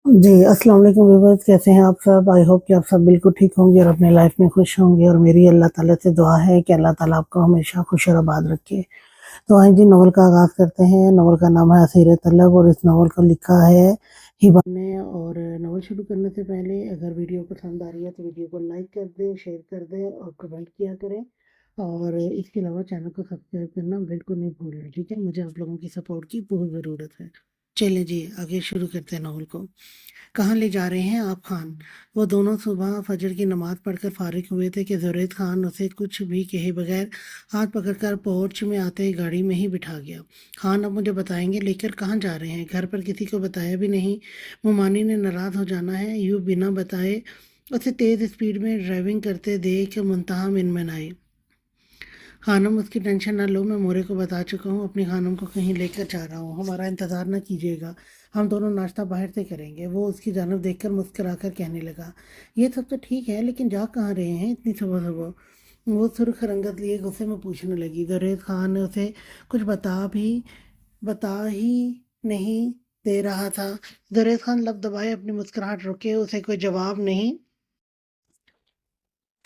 जी, अस्सलाम वालेकुम व्यूअर्स, कैसे हैं आप सब? आई होप कि आप सब बिल्कुल ठीक होंगे और अपने लाइफ में खुश होंगे और मेरी अल्लाह ताला से दुआ है कि अल्लाह ताला आपको हमेशा खुश और आबाद रखे। तो आइए जी नॉवल का आगाज़ करते हैं। नॉवल का नाम है असीर तलब और इस नॉवल को लिखा है हिबा ने। और नॉवल शुरू करने से पहले अगर वीडियो पसंद आ रही है तो वीडियो को लाइक कर दें, शेयर कर दें और कमेंट किया करें। और इसके अलावा चैनल को सब्सक्राइब करना बिल्कुल नहीं भूलें, ठीक है? मुझे आप लोगों की सपोर्ट की बहुत ज़रूरत है। चलिए जी, आगे शुरू करते हैं नॉवल को। कहाँ ले जा रहे हैं आप खान? वो दोनों सुबह फजर की नमाज पढ़कर फारिग हुए थे कि जुरैद खान उसे कुछ भी कहे बगैर हाथ पकड़कर पोर्च में आते ही गाड़ी में ही बिठा गया। खान, अब मुझे बताएंगे लेकर कहाँ जा रहे हैं? घर पर किसी को बताया भी नहीं। मुमानी ने नाराज़ हो जाना है। यूँ बिना बताए उसे तेज़ स्पीड में ड्राइविंग करते देख मुंतहा मिनमिनाई। खानम, उसकी टेंशन ना लो, मैं मोरे को बता चुका हूँ अपनी खानम को कहीं लेकर जा रहा हूँ, हमारा इंतज़ार ना कीजिएगा, हम दोनों नाश्ता बाहर से करेंगे। वो उसकी जानब देखकर मुस्कुराकर कहने लगा, ये सब तो ठीक है लेकिन जा कहाँ रहे हैं इतनी सुबह सुबह? वो सुर्ख रंगत लिए गुस्से में पूछने लगी। जुरैद खान ने उसे कुछ बता ही नहीं दे रहा था। जुरैद खान लब दबाए अपनी मुस्कुराहट रोके उसे कोई जवाब नहीं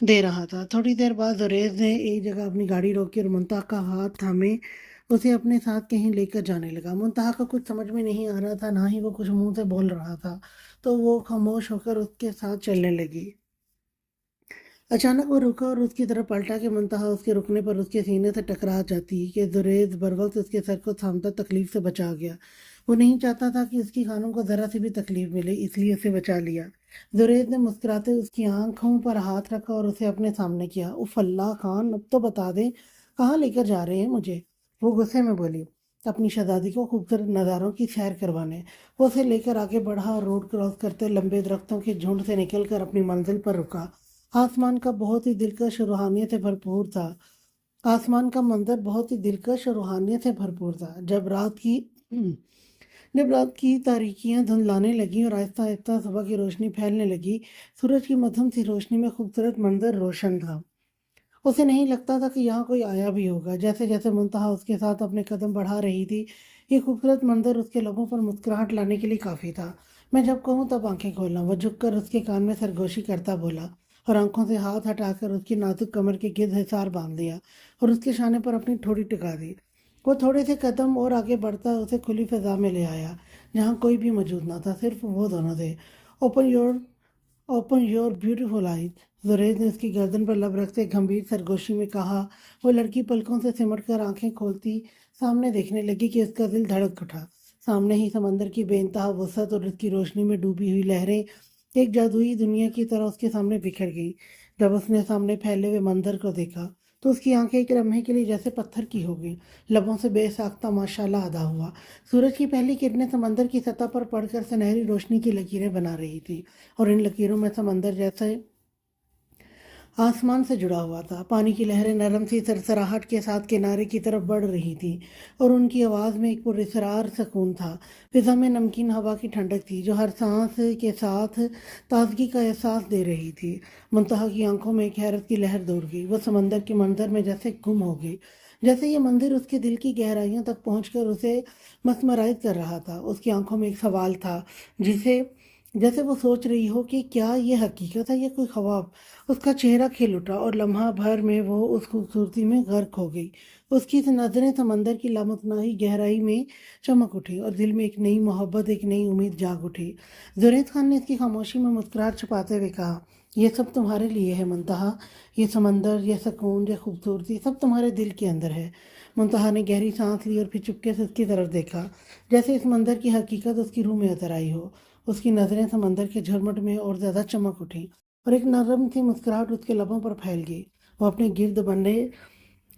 दे रहा था। थोड़ी देर बाद जुरैज ने एक जगह अपनी गाड़ी रोकी और मुंतहा का हाथ थामे उसे अपने साथ कहीं लेकर जाने लगा। मुंतहा को कुछ समझ में नहीं आ रहा था, ना ही वो कुछ मुंह से बोल रहा था, तो वो खामोश होकर उसके साथ चलने लगी। अचानक वो रुका और उसकी तरफ पलटा कि मुंतहा उसके रुकने पर उसके सीने से टकरा जाती कि जुरैज बरवक्त उसके सर को थामता तकलीफ से बचा गया। वो नहीं चाहता था कि उसकी खानों को जरा सी भी तकलीफ मिले, इसलिए उसे बचा लिया। जुरैज ने मुस्कुराते उसकी आंखों पर हाथ रखा और उसे अपने सामने किया। उफ अल्लाह खान, अब तो बता दे कहाँ लेकर जा रहे हैं मुझे? वो गुस्से में बोली। अपनी शहजादी को खूबसूरत नज़ारों की सैर करवाने। वो उसे लेकर आगे बढ़ा और रोड क्रॉस करते लंबे दरख्तों के झुंड से निकलकर अपनी मंजिल पर रुका। आसमान का बहुत ही दिलकश और रूहानियत से भरपूर था। आसमान का मंजर बहुत ही दिलकश और रूहानियत से भरपूर था। जब रात की तारीकियां धुंधलाने लगी और आहिस्ता आहिस्ता सुबह की रोशनी फैलने लगी, सूरज की मध्यम सी रोशनी में खूबसूरत मंजर रोशन था। उसे नहीं लगता था कि यहाँ कोई आया भी होगा। जैसे जैसे मुंतहा उसके साथ अपने कदम बढ़ा रही थी, ये खूबसूरत मंजर उसके लबों पर मुस्कुराहट लाने के लिए काफ़ी था। मैं जब कहूँ तब आंखें खोलना, वह झुककर उसके कान में सरगोशी करता बोला और आंखों से हाथ हटाकर उसकी नाजुक कमर के गिर्द हिसार बांध दिया और उसके शाने पर अपनी ठोड़ी टिका दी। वो थोड़े से कदम और आगे बढ़ता उसे खुली फिजा में ले आया, जहाँ कोई भी मौजूद ना था, सिर्फ वो दोनों थे। Open your open your beautiful eyes, जुरैज ने उसकी गर्दन पर लब रखते गंभीर सरगोशी में कहा। वो लड़की पलकों से सिमट कर आंखें खोलती सामने देखने लगी कि उसका दिल धड़क उठा। सामने ही समंदर की बेइंतहा वसअत और उसकी रोशनी में डूबी हुई लहरें एक जादुई दुनिया की तरह उसके सामने बिखर गई। जब उसने सामने फैले हुए मंजर को देखा तो उसकी आंखें एक लम्हे के लिए जैसे पत्थर की हो गई। लबों से बेसाख्ता माशाल्लाह अदा हुआ। सूरज की पहली किरणें समंदर की सतह पर पड़कर सुनहरी रोशनी की लकीरें बना रही थी और इन लकीरों में समंदर जैसे आसमान से जुड़ा हुआ था। पानी की लहरें नरम सी सरसराहट के साथ किनारे की तरफ बढ़ रही थी और उनकी आवाज़ में एक पुरस्रार सुकून था। फिजा में नमकीन हवा की ठंडक थी जो हर सांस के साथ ताजगी का एहसास दे रही थी। मुंतहा की आंखों में एक हैरत की लहर दौड़ गई। वह समंदर के मंजर में जैसे गुम हो गई, जैसे ये मंदिर उसके दिल की गहराइयों तक पहुंचकर उसे मस्मराइज कर रहा था। उसकी आंखों में एक सवाल था, जिसे जैसे वो सोच रही हो कि क्या ये हकीकत है या कोई ख्वाब। उसका चेहरा खिल उठा और लम्हा भर में वो उस खूबसूरती में गर्क हो गई। उसकी नज़रें समंदर की लामुतनाही गहराई में चमक उठी और दिल में एक नई मोहब्बत, एक नई उम्मीद जाग उठी। जुरैद खान ने इसकी खामोशी में मुस्कुराहट छुपाते हुए कहा, यह सब तुम्हारे लिए है मुंतहा। ये समंदर, ये सुकून, ये खूबसूरती सब तुम्हारे दिल के अंदर है। मुंतहा ने गहरी सांस ली और फिर चुपके से उसकी तरफ देखा, जैसे इस मंदिर की हकीकत उसकी रूह में उतर आई हो। उसकी नज़रें समंदर के झरमट में और ज़्यादा चमक उठी और एक नरम सी मुस्कुराहट उसके लबों पर फैल गई। वो अपने गिर्द बंधे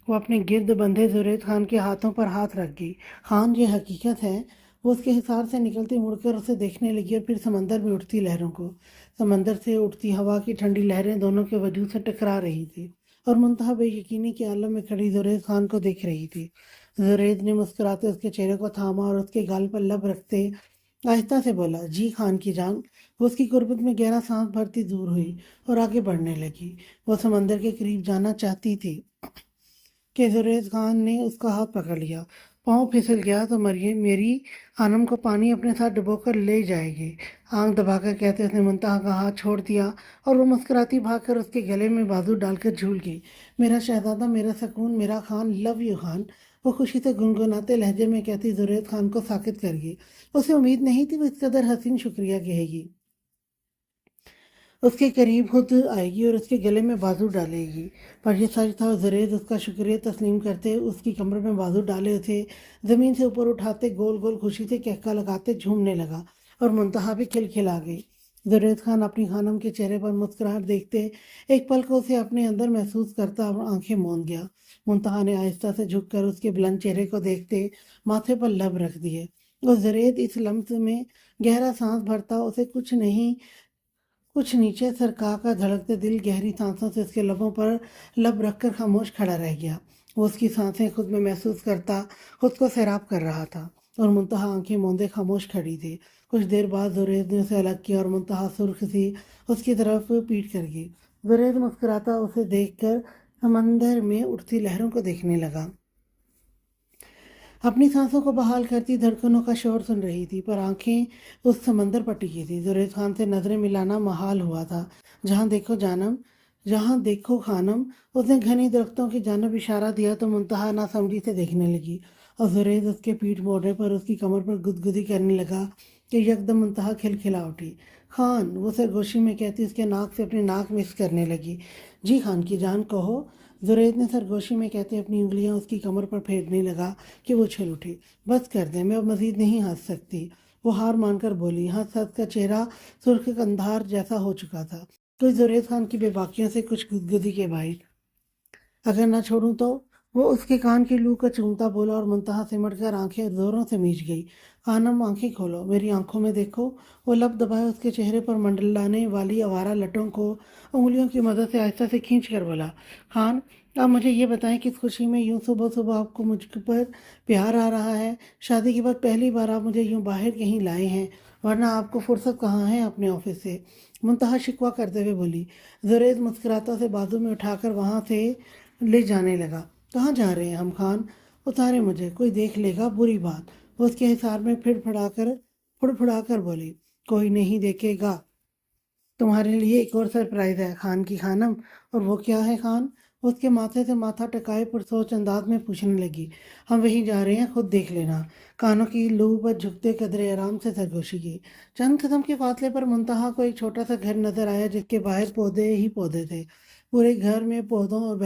वो अपने गिर्द बंधे जुरैद खान के हाथों पर हाथ रख गई। खान, ये हकीकत है। वो उसके हिसार से निकलती मुड़कर उसे देखने लगी और फिर समंदर में उठती लहरों को। समंदर से उठती हवा की ठंडी लहरें दोनों के वजूद से टकरा रही थी और मुंतहा बेयकीनी के आलम में खड़ी जुरैद खान को देख रही थी। जुरैद ने मुस्कुराते उसके चेहरे को थामा और उसके गाल पर लब रखते आहिस्ता से बोला, जी खान की जान। वो उसकी गुर्बत में गहरा सांस भरती दूर हुई और आगे बढ़ने लगी। वो समंदर के करीब जाना चाहती थी कि जुरैज खान ने उसका हाथ पकड़ लिया। पाँव फिसल गया तो मरियम मेरी खानम को पानी अपने साथ डुबो कर ले जाएगी। आंख दबाकर कहते उसने मुंतहा का हाथ छोड़ दिया और वो मुस्कुराती भागकर उसके गले में बाजू डालकर झूल गई। मेरा शहजादा, मेरा सुकून, मेरा खान, लव यू खान, वो खुशी से गुनगुनाते लहजे में कहती जुरैद खान को साकित कर गई। उसे उम्मीद नहीं थी वो इस कदर हसीन शुक्रिया कहेगी, उसके करीब खुद आएगी और उसके गले में बाजू डालेगी। पर यह सच था, जुरैद उसका शुक्रिया तस्लीम करते उसकी कमर में बाजू डाले उसे ज़मीन से ऊपर उठाते गोल गोल खुशी से कहका लगाते झूमने लगा और मुंतहा भी खिलखिला गई। जुरैद खान अपनी खानम के चेहरे पर मुस्कुराहट देखते एक पल को उसे अपने अंदर महसूस करता और आंखें मूंद गया। मुंतहा ने आहिस्ता से झुककर उसके बुलंद चेहरे को देखते माथे पर लब रख दिए और जुरैद इस लम्स में गहरा सांस भरता उसे कुछ नीचे सरका कर धड़कते दिल गहरी सांसों से उसके लबों पर लब रखकर खामोश खड़ा रह गया। वो उसकी सांसें खुद में महसूस करता खुद को सैराब कर रहा था और मुंतहा आंखें मूंदे खामोश खड़ी थी। कुछ देर बाद जुरैद ने उसे अलग किया और मुंतहा सुर्ख सी उसकी तरफ पीट कर गई। जुरैद मुस्कुराता उसे देखकर समंदर में उठती लहरों को देखने लगा। अपनी सांसों को बहाल करती धड़कनों का शोर सुन रही थी, पर आंखें उस समंदर पर टिकी थी। जुरैद खान से नजरें मिलाना महाल हुआ था। जहां देखो खानम, उसने घनी दरख्तों की जानब इशारा दिया तो मुंतहा नासमझी से देखने लगी और जुरैद उसके पीठ मोड़ने पर उसकी कमर पर गुदगुदी करने लगा कि यकदम मुंतहा खिलखिला उठी। खान, वो सरगोशी में कहती उसके नाक से अपनी नाक मिक्स करने लगी। जी खान की जान, कहो। जुरैद ने सरगोशी में कहते अपनी उंगलियां उसकी कमर पर फेरने लगा कि वो छिल उठी। बस कर दे, मैं अब मजीद नहीं हंस सकती, वो हार मानकर बोली। हंस हंस का चेहरा सुर्ख कंधार जैसा हो चुका था। तो जुरैद खान की बेबाकियों से कुछ गुदगुदी के बाहर अगर ना छोड़ूं तो, वो उसके कान की लू को चूमता बोला और मुंतहा सिमट कर आंखें जोरों से मीच गई। खानम, आंखें खोलो, मेरी आंखों में देखो। वो लब दबाए उसके चेहरे पर मंडलाने वाली आवारा लटों को उंगलियों की मदद से आहिस्ता से खींच कर बोला। खान, आप मुझे ये बताएं, किस खुशी में यूं सुबह सुबह आपको मुझ पर प्यार आ रहा है? शादी के बाद पहली बार आप मुझे यूं बाहर कहीं लाए हैं, वरना आपको फुर्सत कहाँ है अपने ऑफिस से? मुंतहा शिकवा करते हुए बोली। जुरैद मुस्कुराता से बाजू में उठाकर वहां से ले जाने लगा। कहाँ जा रहे हैं हम खान? उतारे मुझे, कोई देख लेगा, बुरी बात। वो उसके हिसार में फुड़फुड़ाकर बोली। कोई नहीं देखेगा, तुम्हारे लिए एक और सरप्राइज है खान की खानम। और वो क्या है खान? उसके माथे से माथा टकाए पुरसोच अंदाज में पूछने लगी। हम वहीं जा रहे हैं, खुद देख लेना। कानों की लू पर झुकते कदरे आराम से सरगोशी की। चंद कदम के फासले पर मुंतहा को एक छोटा सा घर नजर आया जिसके बाहर पौधे ही पौधे थे। पूरे घर में पौधों और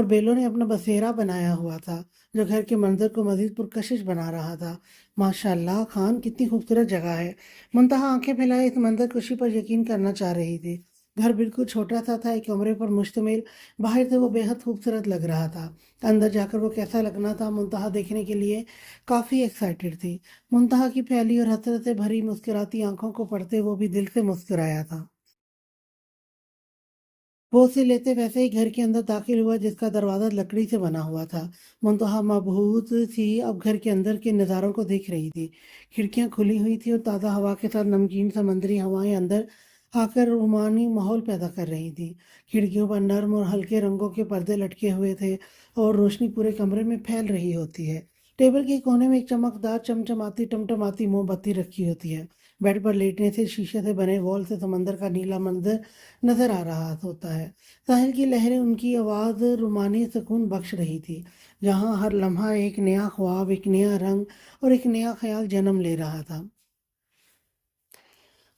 बेलों ने अपना बसेरा बनाया हुआ था, जो घर के मंजर को मजीद पुरकशिश बना रहा था। माशाल्लाह खान, कितनी खूबसूरत जगह है। मुंतहा आंखें फैलाए इस मंजर खुशी पर यकीन करना चाह रही थी। घर बिल्कुल छोटा सा था, एक कमरे पर मुश्तमिल। बाहर से वो बेहद खूबसूरत लग रहा था, अंदर जाकर वो कैसा लगना था मुंतहा देखने के लिए काफ़ी एक्साइटेड थी। मुंतहा की फैली और हसरत से भरी मुस्कुराती आंखों को पढ़ते वो भी दिल से मुस्कुराया था। वो उसे लेते वैसे ही घर के अंदर दाखिल हुआ जिसका दरवाज़ा लकड़ी से बना हुआ था। मुंतहा मबहूत सी अब घर के अंदर के नज़ारों को देख रही थी। खिड़कियां खुली हुई थी और ताज़ा हवा के साथ नमकीन समुद्री हवाएं अंदर आकर रूमानी माहौल पैदा कर रही थी। खिड़कियों पर नर्म और हल्के रंगों के पर्दे लटके हुए थे और रोशनी पूरे कमरे में फैल रही होती है। टेबल के कोने में एक चमकदार चमचमाती टमटमाती मोमबत्ती रखी होती है। बेड पर लेटने से शीशे से बने वॉल से समंदर का नीला मंजर नजर आ रहा होता है। साहिल की लहरें उनकी आवाज़ रूमानी सुकून बख्श रही थी, जहाँ हर लम्हा एक नया ख्वाब, एक नया रंग और एक नया ख्याल जन्म ले रहा था।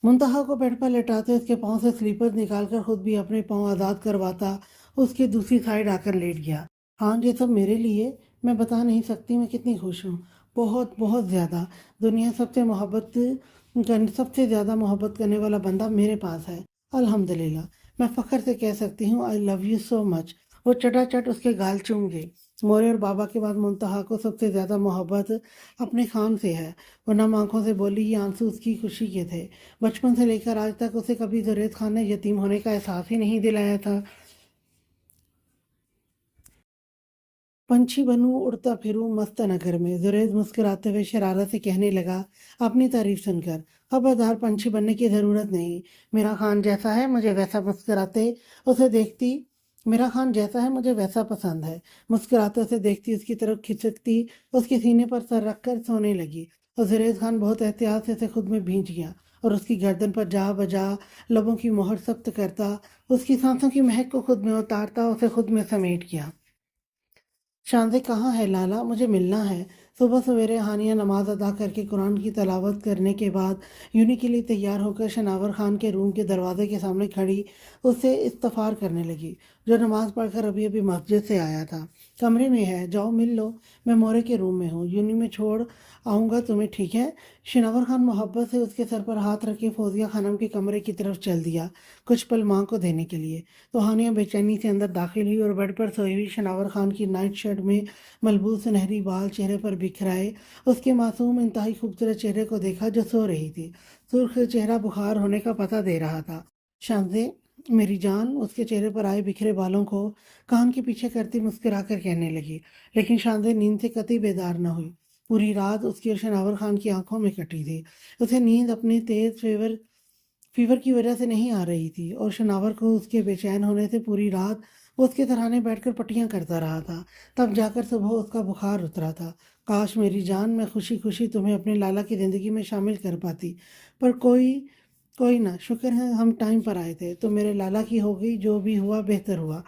मुंतहा को बेड पर लेटाते उसके पाँव से स्लीपर्स निकालकर खुद भी अपने पाँव आज़ाद करवाता उसके दूसरी साइड आकर लेट गया। हाँ, ये सब मेरे लिए, मैं बता नहीं सकती मैं कितनी खुश हूँ। बहुत बहुत ज़्यादा। दुनिया सबसे ज़्यादा मोहब्बत करने वाला बंदा मेरे पास है, अल्हम्दुलिल्लाह। मैं फ़ख्र से कह सकती हूँ, I love you so much. वो चटाचट उसके गाल चूम गए। मोरे और बाबा के बाद मुंतहा को सबसे ज़्यादा मोहब्बत अपने खान से है। वो नम आंखों से बोली, ये आंसू उसकी खुशी के थे। बचपन से लेकर आज तक उसे कभी जुरैद खान ने यतीम होने का एहसास ही नहीं दिलाया था। पंछी बनूं उड़ता फिरूं मस्त नगर में, जुरैद मुस्कुराते हुए शरारत से कहने लगा अपनी तारीफ सुनकर। खबरदार, पंछी बनने की ज़रूरत नहीं, मेरा खान जैसा है मुझे वैसा। मुस्कुराते उसे देखती میرا خان جیسا ہے مجھے ویسا پسند ہے۔ مسکراتے اسے دیکھتی اس کی طرف کھسکتی، اس کے سینے پر سر رکھ کر سونے لگی، اور زریز خان بہت احتیاط سے اسے خود میں بھینچ گیا اور اس کی گردن پر جا بجا لبوں کی مہر سخت کرتا، اس کی سانسوں کی مہک کو خود میں اتارتا، اسے خود میں سمیٹ گیا۔ شاندے کہاں ہے لالا؟ مجھے ملنا ہے۔ صبح سویرے ہانیہ نماز ادا کر کے قرآن کی تلاوت کرنے کے بعد یونی کے لیے تیار ہو کر شناور خان کے روم کے دروازے کے سامنے کھڑی اس سے استفار کرنے لگی، جو نماز پڑھ کر ابھی ابھی مسجد سے آیا تھا۔ کمرے میں ہے، جاؤ مل لو، میں مورے کے روم میں ہوں، یونی میں چھوڑ آؤں گا تمہیں، ٹھیک ہے؟ شناور خان محبت سے اس کے سر پر ہاتھ رکھ کے فوزیہ خانم کے کمرے کی طرف چل دیا، کچھ پل ماں کو دینے کے لیے۔ تو ہانیہ بے چینی سے اندر داخل ہوئی اور بیڈ پر سوئی ہوئی شناور خان کی نائٹ شرٹ میں ملبوس سنہری بال چہرے پر بکھرائے اس کے معصوم انتہائی خوبصورت چہرے کو دیکھا جو سو رہی تھی۔ سرخ چہرہ بخار ہونے کا پتہ دے رہا تھا۔ شانزے میری جان، اس کے چہرے پر آئے بکھرے بالوں کو کان کے پیچھے کرتی مسکرا کر کہنے لگی، لیکن شانزے نیند سے قطعی بیدار نہ ہوئی۔ پوری رات اس کی اور شناور خان کی آنکھوں میں کٹی تھی۔ اسے نیند اپنی تیز فیور کی وجہ سے نہیں آ رہی تھی، اور شناور کو اس کے بے چین ہونے سے پوری رات وہ اس کے سرہانے بیٹھ کر پٹیاں کرتا رہا تھا۔ تب جا کر صبح اس کا بخار اترا تھا۔ کاش میری جان، میں خوشی خوشی تمہیں اپنے لالا کی زندگی میں شامل کر پاتی، پر کوئی نہ، شکر ہے ہم ٹائم پر آئے تھے، تو میرے لالا کی ہو گئی، جو بھی ہوا بہتر ہوا۔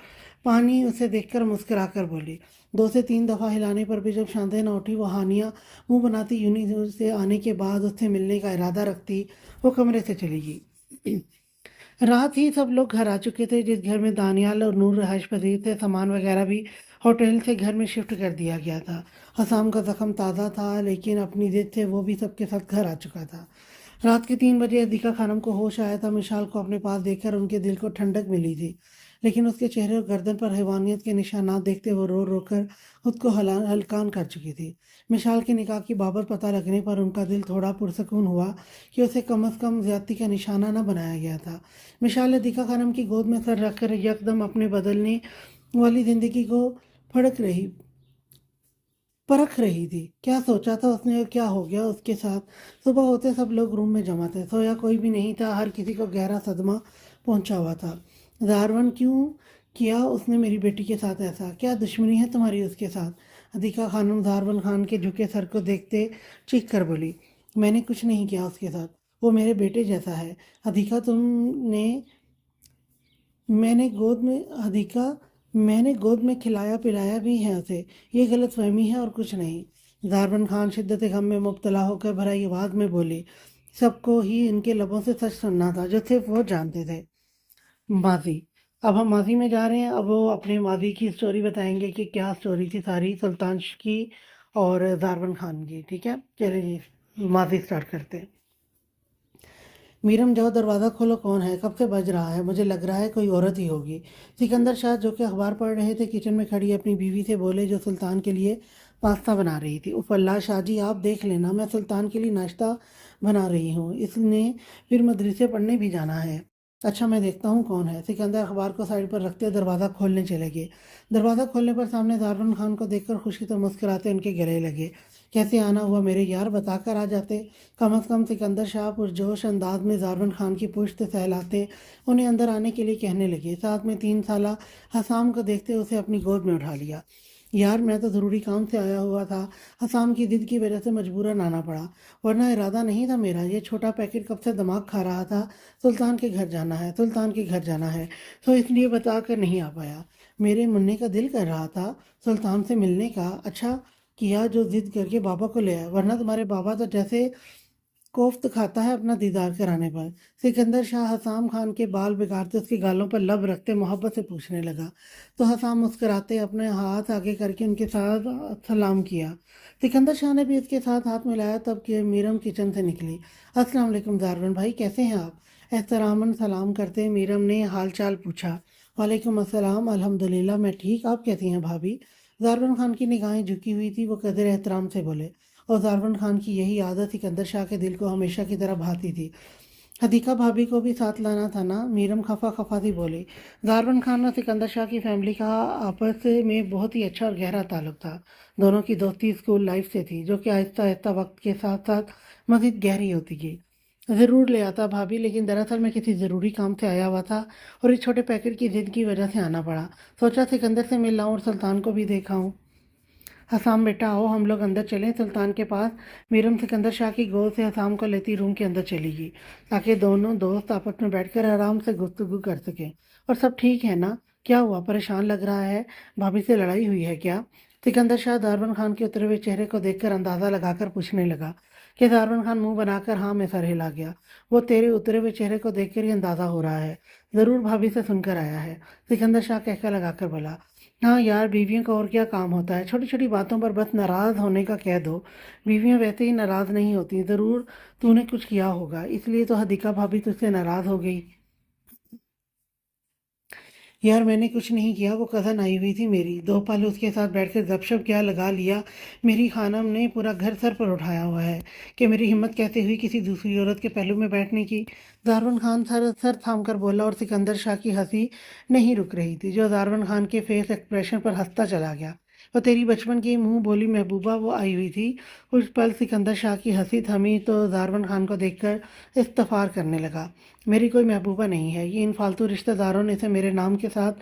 پانی اسے دیکھ کر مسکرا کر بولی۔ 2 سے 3 دفعہ ہلانے پر بھی جب شاندے نہ اٹھی، وہ ہانیہ منہ بناتی یونی سے آنے کے بعد اس سے ملنے کا ارادہ رکھتی وہ کمرے سے چلی گئی۔ رات ہی سب لوگ گھر آ چکے تھے۔ جس گھر میں دانیال اور نور رہائش پذیر تھے، سامان وغیرہ بھی ہوٹل سے گھر میں شفٹ کر دیا گیا تھا۔ حسام کا زخم تازہ تھا، لیکن اپنی ضد سے وہ بھی سب کے ساتھ گھر آ چکا تھا۔ رات کے 3 بجے ادیکا خانم کو ہوش آیا تھا۔ مشال کو اپنے پاس دیکھ کر ان کے دل کو ٹھنڈک ملی تھی، لیکن اس کے چہرے اور گردن پر حیوانیت کے نشانات دیکھتے وہ رو رو کر خود کو ہلکان کر چکی تھی۔ مشال کے نکاح کی بابت پتہ لگنے پر ان کا دل تھوڑا پرسکون ہوا کہ اسے کم از کم زیادتی کا نشانہ نہ بنایا گیا تھا۔ مشال ادیکا خانم کی گود میں سر رکھ کر یکدم اپنے بدلنے والی زندگی کو پرکھ رہی تھی۔ کیا سوچا تھا اس نے اور کیا ہو گیا اس کے ساتھ؟ صبح ہوتے سب لوگ روم میں جمع تھے۔ سویا کوئی بھی نہیں تھا، ہر کسی کو گہرا صدمہ پہنچا ہوا تھا۔ دارون، کیوں کیا اس نے میری بیٹی کے ساتھ ایسا؟ کیا دشمنی ہے تمہاری اس کے ساتھ؟ ادیکا خانم دارون خان کے جھکے سر کو دیکھتے چیخ کر بولی، میں نے کچھ نہیں کیا اس کے ساتھ، وہ میرے بیٹے جیسا ہے۔ ادیکا نے میں نے گود میں کھلایا پلایا بھی ہے اسے، یہ غلط فہمی ہے اور کچھ نہیں۔ دارون خان شدت غم میں مبتلا ہو کر بھرائی آواز میں بولے۔ سب کو ہی ان کے لبوں سے سچ سننا تھا جو صرف وہ جانتے تھے۔ ماضی۔ اب ہم ماضی میں جا رہے ہیں۔ اب وہ اپنے ماضی کی سٹوری بتائیں گے کہ کیا سٹوری تھی ساری سلطان کی اور دارون خان کی، ٹھیک ہے؟ چلے جی ماضی سٹارٹ کرتے ہیں۔ میرم جاؤ دروازہ کھولو، کون ہے؟ کب سے بج رہا ہے، مجھے لگ رہا ہے کوئی عورت ہی ہوگی۔ سکندر شاہ جو کہ اخبار پڑھ رہے تھے کچن میں کھڑی اپنی بیوی سے بولے جو سلطان کے لیے پاستا بنا رہی تھی۔ اف اللہ شاہ جی، آپ دیکھ لینا، میں سلطان کے لیے ناشتہ بنا رہی ہوں، اس نے پھر مدرسے پڑھنے بھی جانا ہے۔ اچھا میں دیکھتا ہوں کون ہے۔ سکندر اخبار کو سائڈ پر رکھتے دروازہ کھولنے چلے گئے۔ دروازہ کھولنے پر سامنے دارون خان کو دیکھ کر خوشی سے مسکراتے ان کے گلے لگے۔ کیسے آنا ہوا میرے یار، بتا کر آ جاتے۔ کم از کم سکندر شاہ پرجوش انداز میں دارون خان کی پشت سہلاتے انہیں اندر آنے کے لیے کہنے لگے۔ ساتھ میں 3 سالہ حسام کو دیکھتے اسے اپنی گود میں اٹھا لیا۔ یار میں تو ضروری کام سے آیا ہوا تھا، حسام کی ضد کی وجہ سے مجبوراً آنا پڑا، ورنہ ارادہ نہیں تھا میرا۔ یہ چھوٹا پیکٹ کب سے دماغ کھا رہا تھا، سلطان کے گھر جانا ہے، سلطان کے گھر جانا ہے، تو اس لیے بتا کر نہیں آ پایا۔ میرے مننے کا دل کر رہا تھا سلطان سے ملنے کا۔ اچھا کیا جو ضد کر کے بابا کو لے آیا، ورنہ تمہارے بابا تو جیسے کوفت کھاتا ہے اپنا دیدار کرانے پر۔ سکندر شاہ حسام خان کے بال بگاڑتے اس کے گالوں پر لب رکھتے محبت سے پوچھنے لگا، تو حسام مسکراتے اپنے ہاتھ آگے کر کے ان کے ساتھ سلام کیا۔ سکندر شاہ نے بھی اس کے ساتھ ہاتھ ملایا، تب کہ میرم کچن سے نکلی۔ السلام علیکم دارون بھائی، کیسے ہیں آپ؟ احتراماً سلام کرتے میرم نے حال چال پوچھا۔ وعلیکم السلام، الحمدللہ میں ٹھیک، آپ کیسی ہیں بھابھی؟ دارون خان کی نگاہیں جھکی ہوئی تھی، وہ قدر احترام سے بولے، اور دارون خان کی یہی عادت سکندر شاہ کے دل کو ہمیشہ کی طرح بھاتی تھی۔ ادیکا بھابھی کو بھی ساتھ لانا تھا نا؟ میرم خفا خفا سی بولی۔ دارون خان اور سکندر شاہ کی فیملی کا آپس میں بہت ہی اچھا اور گہرا تعلق تھا۔ دونوں کی دوستی اسکول لائف سے تھی، جو کہ آہستہ آہستہ وقت کے ساتھ ساتھ مزید گہری ہوتی گئی۔ ज़रूर ले आता भाभी, लेकिन दरअसल मैं किसी ज़रूरी काम से आया हुआ था और इस छोटे पैकेट की ज़िद की वजह से आना पड़ा। सोचा सिकंदर से मिल लाऊं और सुल्तान को भी दिखाऊं। हसाम बेटा आओ हम लोग अंदर चलें। सुल्तान के पास मीरम सिकंदर शाह की गोद से हसाम को लेती रूम के अंदर चली गई ताकि दोनों दोस्त आपस में बैठकर आराम से गुफ्तगू कर सकें। और सब ठीक है ना? क्या हुआ, परेशान लग रहा है? भाभी से लड़ाई हुई है क्या? सिकंदर शाह दारवन खान के उतरे हुए चेहरे को देखकर अंदाज़ा लगाकर पूछने लगा कि दारवन खान मुंह बनाकर हाँ में सर हिला गया। वो तेरे उतरे हुए चेहरे को देखकर ही अंदाज़ा हो रहा है। ज़रूर भाभी से सुनकर आया है, सिकंदर शाह कहकर लगाकर बोला। हाँ यार, बीवियों का और क्या काम होता है, छोटी छोटी बातों पर बस नाराज़ होने का कह दो। बीवियाँ वैसे ही नाराज़ नहीं होती, ज़रूर तूने कुछ किया होगा, इसलिए तो हदीका भाभी तुझसे नाराज़ हो गई। यार मैंने कुछ नहीं किया, वो कज़न आई हुई थी मेरी, दो पल उसके साथ बैठकर गपशप क्या लगा लिया। मेरी खानम ने पूरा घर सर पर उठाया हुआ है कि मेरी हिम्मत कैसे हुई किसी दूसरी औरत के पहलू में बैठने की। दारवन खान सर सर थाम कर बोला और सिकंदर शाह की हंसी नहीं रुक रही थी, जो दारवन खान के फेस एक्सप्रेशन पर हंसता चला गया। वो तेरी बचपन की मुंह बोली महबूबा वो आई हुई थी। उस पल सिकंदर शाह की हंसी थमी तो दारवन खान को देखकर इस्तफार करने लगा। मेरी कोई महबूबा नहीं है, ये इन फालतू रिश्तेदारों ने इसे मेरे नाम के साथ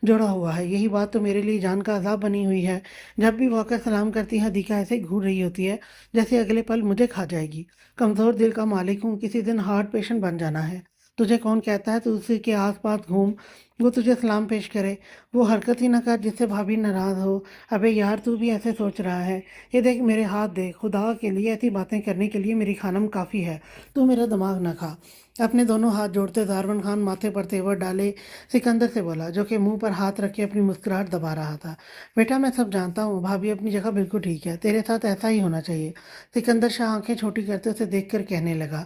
जोड़ा हुआ है। यही बात तो मेरे लिए जान का अजाब बनी हुई है। जब भी वो आकर सलाम करती है दीका ऐसे घूर रही होती है जैसे अगले पल मुझे खा जाएगी। कमज़ोर दिल का मालिक हूँ, किसी दिन हार्ट पेशेंट बन जाना है। तुझे कौन कहता है तू उसी के आस पास घूम, वो तुझे सलाम पेश करे। वो हरकत ही ना कर जिससे भाभी नाराज़ हो। अबे यार तू भी ऐसे सोच रहा है? ये देख मेरे हाथ देख, खुदा के लिए ऐसी बातें करने के लिए मेरी खानम काफ़ी है। तू मेरा दिमाग ना खा। अपने दोनों हाथ जोड़ते दारवन खान माथे पर तेवर डाले सिकंदर से बोला, जो कि मुंह पर हाथ रख के अपनी मुस्कुराहट दबा रहा था। बेटा मैं सब जानता हूँ, भाभी अपनी जगह बिल्कुल ठीक है, तेरे साथ ऐसा ही होना चाहिए। सिकंदर शाह आंखें छोटी करते उसे देखकर कहने लगा,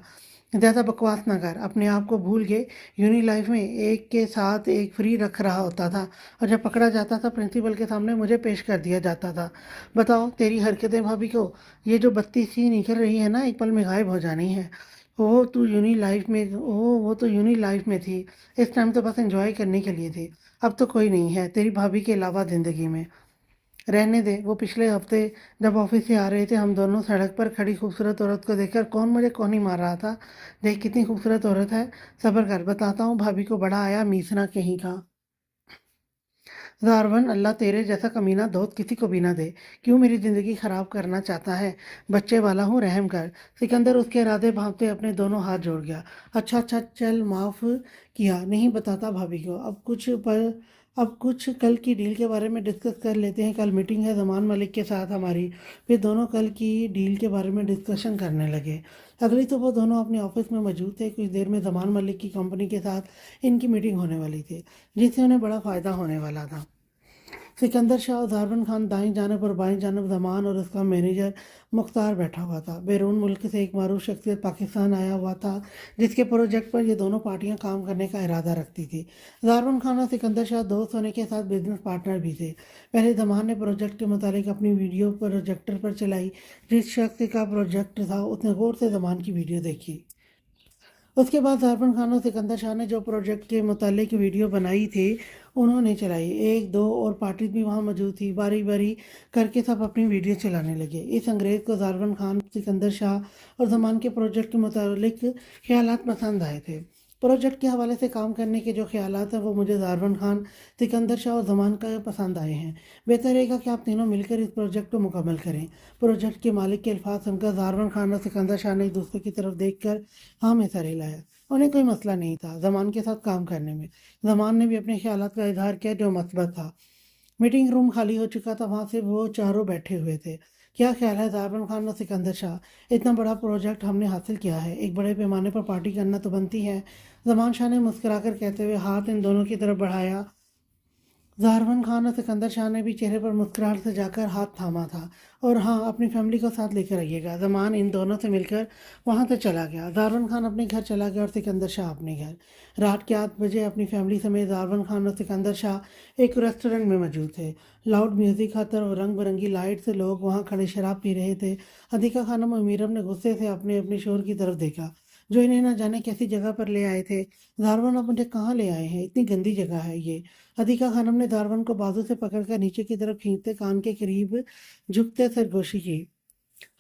ज़्यादा बकवास ना कर, अपने आप को भूल गए। यूनी लाइफ में एक के साथ एक फ्री रख रहा होता था और जब पकड़ा जाता था प्रिंसिपल के सामने मुझे पेश कर दिया जाता था। बताओ तेरी हरकतें भाभी को ये जो बत्ती सी निकल रही है ना एक पल में गायब हो जानी है। वो तो यूनी लाइफ में थी। इस टाइम तो बस एंजॉय करने के लिए थी। अब तो कोई नहीं है तेरी भाभी के अलावा ज़िंदगी में। रहने दे, वो पिछले हफ्ते जब ऑफिस से आ रहे थे हम दोनों सड़क पर खड़ी खूबसूरत औरत को देखकर कौन मुझे कौन ही मार रहा था। देख कितनी खूबसूरत औरत है, सब्र कर बताता हूँ। भाभी को बड़ा आया मीसना कहीं का। ज़ारवन अल्लाह तेरे जैसा कमीना दोस्त किसी को भी ना दे। क्यों मेरी ज़िंदगी ख़राब करना चाहता है? बच्चे वाला हूँ, रहम कर। सिकंदर उसके इरादे भांपते अपने दोनों हाथ जोड़ गया। अच्छा अच्छा चल माफ़ किया, नहीं बताता भाभी को। अब कुछ कल की डील के बारे में डिस्कस कर लेते हैं। कल मीटिंग है जमान मलिक के साथ हमारी। फिर दोनों कल की डील के बारे में डिस्कशन करने लगे। अगली तो वो दोनों अपने ऑफिस में मौजूद थे। कुछ देर में जमान मलिक की कंपनी के साथ इनकी मीटिंग होने वाली थी, जिससे उन्हें बड़ा फ़ायदा होने वाला था। सिकंदर शाह और दारवन खान दाईं जानब और बाईं जानब जमान और उसका मैनेजर मुख्तार बैठा हुआ था। बैरून मुल्क से एक मारूफ शख्सियत पाकिस्तान आया हुआ था, जिसके प्रोजेक्ट पर ये दोनों पार्टियां काम करने का इरादा रखती थी। दारवन खान और सिकंदर शाह दोस्त होने के साथ बिजनेस पार्टनर भी थे। पहले जमान ने प्रोजेक्ट के मुतालिक अपनी वीडियो प्रोजेक्टर पर चलाई। जिस शख्स का प्रोजेक्ट था उसने गौर से जमान की वीडियो देखी। उसके बाद जारफन खान और सिकंदर शाह ने जो प्रोजेक्ट के मुतालिक वीडियो बनाई थी उन्होंने चलाई। एक दो और पार्टी भी वहाँ मौजूद थी। बारी बारी करके सब अपनी वीडियो चलाने लगे। इस अंग्रेज़ को जारफन खान, सिकंदर शाह और जमान के प्रोजेक्ट के मुतालिक ख्यालात पसंद आए थे। प्रोजेक्ट के हवाले से काम करने के जो ख्यालात हैं वो मुझे जारफन खान, सिकंदर शाह और जमान का पसंद आए हैं। बेहतर रहेगा कि आप तीनों मिलकर इस प्रोजेक्ट को मुकम्मल करें। प्रोजेक्ट के मालिक के अल्फाज सुनकर जारफन खान और सिकंदर शाह ने एक दूसरे की तरफ देखकर हाँ में सर हिलाया। उन्हें कोई मसला नहीं था जमान के साथ काम करने में। जमान ने भी अपने ख्यालात का इजहार किया जो मस्बत था। मीटिंग रूम खाली हो चुका था, वहां से वो चारों बैठे हुए थे। क्या ख्याल है जारफन खान और सिकंदर शाह? इतना बड़ा प्रोजेक्ट हमने हासिल किया है, एक बड़े पैमाने पर पार्टी करना तो बनती है। जमान शाह ने मुस्कुराकर कहते हुए हाथ इन दोनों की तरफ बढ़ाया। ज़ारवन खान और सिकंदर शाह ने भी चेहरे पर मुस्कुराहट से जाकर हाथ थामा था। और हाँ, अपनी फैमिली को साथ लेकर आइएगा। जमान इन दोनों से मिलकर वहाँ से चला गया। ज़ारवन खान अपने घर चला गया और सिकंदर शाह अपने घर। रात के 8 बजे अपनी फैमिली समेत ज़ारवन खान और सिकंदर शाह एक रेस्टोरेंट में मौजूद थे। लाउड म्यूजिक खातर और रंग बिरंगी लाइट से लोग वहाँ खड़े शराब पी रहे थे। अदिका खानम और मीरम ने गुस्से से अपने अपने शोर की तरफ देखा, जो इन्हें न जाने कैसी जगह पर ले आए थे। ज़ारवन अब मुझे कहाँ ले आए हैं, इतनी गंदी जगह है ये। अदिका खानम ने दारवन को बाजू से पकड़कर नीचे की तरफ खींचते कान के करीब झुकते सरगोशी की।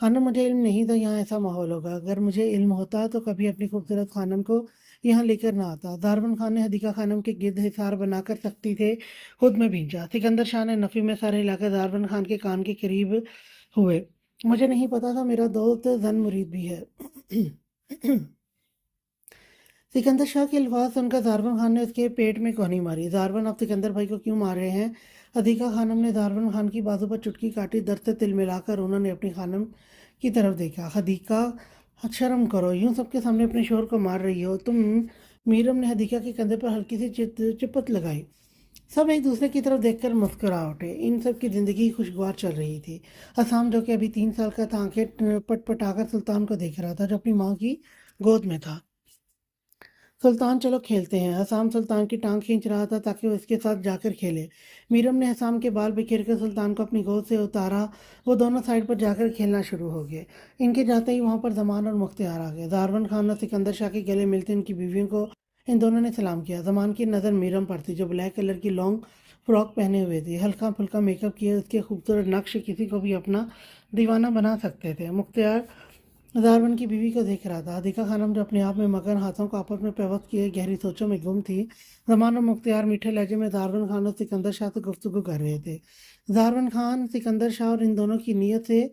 خانم مجھے علم نہیں تھا یہاں ایسا ماحول ہوگا، اگر مجھے علم ہوتا تو کبھی اپنی خوبصورت خانم کو یہاں لے کر نہ آتا۔ دارون خان نے حدیقہ خانم کے گرد حصار بنا کر سختی سے خود میں بھیجا۔ سکندر شاہ نے نفی میں سر ہلا کر دارون خان کے کان کے قریب ہوئے۔ مجھے نہیں پتا تھا میرا دوست زن مرید بھی ہے۔ سکندر شاہ کے الفاظ سن کر دارون خان نے اس کے پیٹ میں کونی ماری۔ دارون آپ سکندر بھائی کو کیوں مار رہے ہیں؟ حدیقہ خانم نے دارون خان کی بازو پر چٹکی کاٹی، درد سے تل ملا کر انہوں نے اپنی خانم کی طرف دیکھا۔ حدیقہ شرم کرو، یوں سب کے سامنے اپنے شوہر کو مار رہی ہو تم۔ میرم نے حدیقہ کے کندھے پر ہلکی سی چپت لگائی۔ سب ایک دوسرے کی طرف دیکھ کر مسکرا اٹھے۔ ان سب کی زندگی خوشگوار چل رہی تھی۔ حسام جو کہ ابھی 3 سال کا تھا آنکھیں پٹ پٹا کر سلطان کو دیکھ رہا تھا جو اپنی ماں کی گود میں تھا۔ سلطان چلو کھیلتے ہیں۔ حسام سلطان کی ٹانگ کھینچ رہا تھا تاکہ وہ اس کے ساتھ جا کر کھیلے۔ میرم نے حسام کے بال بکھیر کر سلطان کو اپنی گود سے اتارا۔ وہ دونوں سائڈ پر جا کر کھیلنا شروع ہو گئے۔ ان کے جاتے ہی وہاں پر زمان اور مختیار آ گئے۔ دارون خان اور سکندر شاہ کے گلے ملتے ان کی بیویوں کو ان دونوں نے سلام کیا۔ زمان کی نظر میرم پر تھی جو بلیک کلر کی لانگ فراک پہنے ہوئے تھی۔ ہلکا پھلکا میک اپ کیے اس کے خوبصورت نقش کسی کو بھی اپنا دیوانہ بنا سکتے تھے۔ مختیار دارون کی بیوی کو دیکھ رہا تھا۔ حدیقہ خانم جو اپنے آپ میں مگن، ہاتھوں کو آپس میں پیوست کیے گہری سوچوں میں گم تھی۔ زمان اور مختیار میٹھے لہجے میں دارون خان اور سکندر شاہ سے گفتگو کر رہے تھے۔ دارون خان سکندر شاہ اور ان دونوں کی نیت سے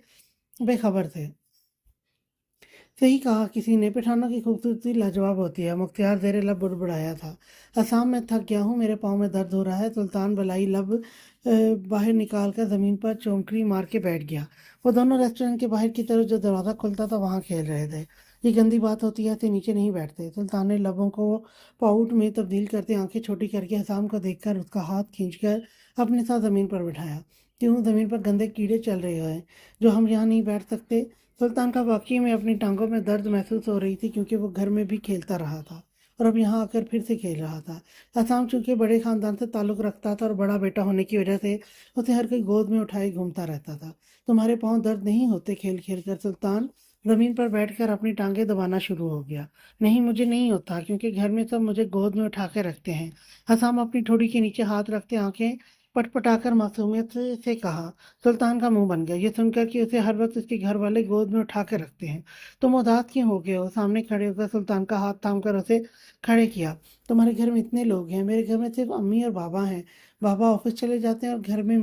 بے خبر تھے۔ صحیح کہا کسی نے، پٹھانوں کی خوبصورتی لاجواب ہوتی ہے، مختیار زیر لب بڑبڑایا تھا۔ حسام میں تھک گیا ہوں، میرے پاؤں میں درد ہو رہا ہے۔ سلطان بلائی لب باہر نکال کر زمین پر چونکڑی مار کے بیٹھ گیا۔ وہ دونوں ریسٹورنٹ کے باہر کی طرف جو دروازہ کھلتا تھا وہاں کھیل رہے تھے۔ یہ گندی بات ہوتی ہے، ایسے نیچے نہیں بیٹھتے۔ سلطان نے لبوں کو پاؤٹ میں تبدیل کرتے آنکھیں چھوٹی کر کے حسام کو دیکھ کر اس کا ہاتھ کھینچ کر اپنے ساتھ زمین پر بٹھایا۔ کیوں زمین پر گندے کیڑے چل رہے ہیں جو ہم یہاں نہیں بیٹھ سکتے؟ سلطان کا واقعی میں اپنی ٹانگوں میں درد محسوس ہو رہی تھی کیونکہ وہ گھر میں بھی کھیلتا رہا تھا اور اب یہاں آ کر پھر سے کھیل رہا تھا۔ حسام چونکہ بڑے خاندان سے تعلق رکھتا تھا اور بڑا بیٹا ہونے کی وجہ سے اسے ہر کوئی گود میں اٹھائے گھومتا رہتا تھا۔ تمہارے پاؤں درد نہیں ہوتے کھیل کھیل کر؟ سلطان زمین پر بیٹھ کر اپنی ٹانگیں دبانا شروع ہو گیا۔ نہیں مجھے نہیں ہوتا کیونکہ گھر میں سب مجھے گود میں اٹھا کے رکھتے ہیں۔ حسام اپنی ٹھوڑی کے نیچے ہاتھ رکھتے آنکھیں پٹ پٹا کر معصومیت سے کہا۔ سلطان کا منہ بن گیا یہ سن کر کہ اسے ہر وقت اس کے گھر والے گود میں اٹھا کے رکھتے ہیں۔ تم اداس کیوں ہو گئے ہو؟ سامنے کھڑے ہو کر سلطان کا ہاتھ تھام کر اسے کھڑے کیا۔ تمہارے گھر میں اتنے لوگ ہیں، میرے گھر میں صرف امی اور بابا ہیں۔ بابا آفس چلے جاتے ہیں اور گھر میں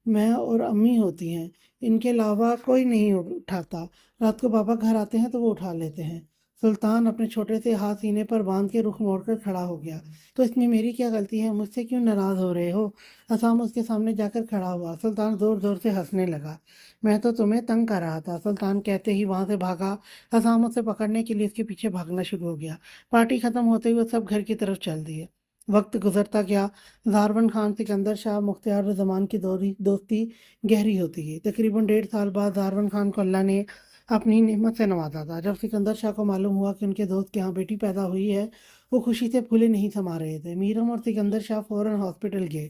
میں اور امی ہوتی ہیں، ان کے علاوہ کوئی نہیں اٹھاتا۔ رات کو بابا گھر آتے ہیں تو وہ اٹھا لیتے ہیں۔ سلطان اپنے چھوٹے سے ہاتھ سینے پر باندھ کے رخ موڑ کر کھڑا ہو گیا۔ تو اس میں میری کیا غلطی ہے؟ مجھ سے کیوں ناراض ہو رہے ہو؟ حسام اس کے سامنے جا کر کھڑا ہوا۔ سلطان زور زور سے ہنسنے لگا۔ میں تو تمہیں تنگ کر رہا تھا، سلطان کہتے ہی وہاں سے بھاگا۔ حسام اسے پکڑنے کے لیے اس کے پیچھے بھاگنا شروع ہو گیا۔ پارٹی ختم ہوتے ہوئے سب گھر کی طرف چل دیے۔ وقت گزرتا گیا۔ دارون خان، سکندر شاہ، مختیار اور زمان کی دوستی گہری ہوتی گئی۔ تقریباً 1.5 سال بعد دارون خان کو اللہ نے اپنی نعمت سے نوازا تھا۔ جب سکندر شاہ کو معلوم ہوا کہ ان کے دوست کے یہاں بیٹی پیدا ہوئی ہے وہ خوشی سے پھولے نہیں سما رہے تھے۔ میرم اور سکندر شاہ فوراً ہاسپٹل گئے۔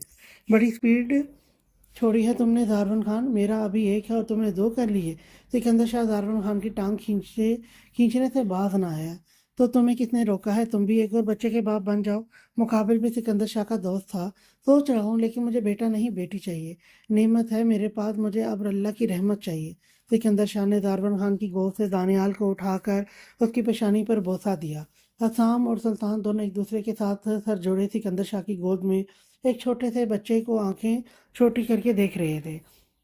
بڑی سپیڈ چھوڑی ہے تم نے دارون خان، میرا ابھی 1 ہے اور تم نے 2 کر لیے۔ سکندر شاہ دارون خان کی ٹانگ کھینچنے سے باز نہ آیا۔ تو تمہیں کس نے روکا ہے؟ تم بھی ایک اور بچے کے باپ بن جاؤ۔ مقابل میں سکندر شاہ کا دوست تھا۔ سوچ رہا ہوں لیکن مجھے بیٹا نہیں بیٹی چاہیے۔ نعمت ہے میرے پاس، مجھے اب اللہ کی رحمت چاہیے۔ سکندر شاہ نے دارون خان کی گود سے دانیال کو اٹھا کر اس کی پیشانی پر بوسہ دیا۔ حسام اور سلطان دونوں ایک دوسرے کے ساتھ سر جوڑے سکندر شاہ کی گود میں ایک چھوٹے سے بچے کو آنکھیں چھوٹی کر کے دیکھ رہے تھے۔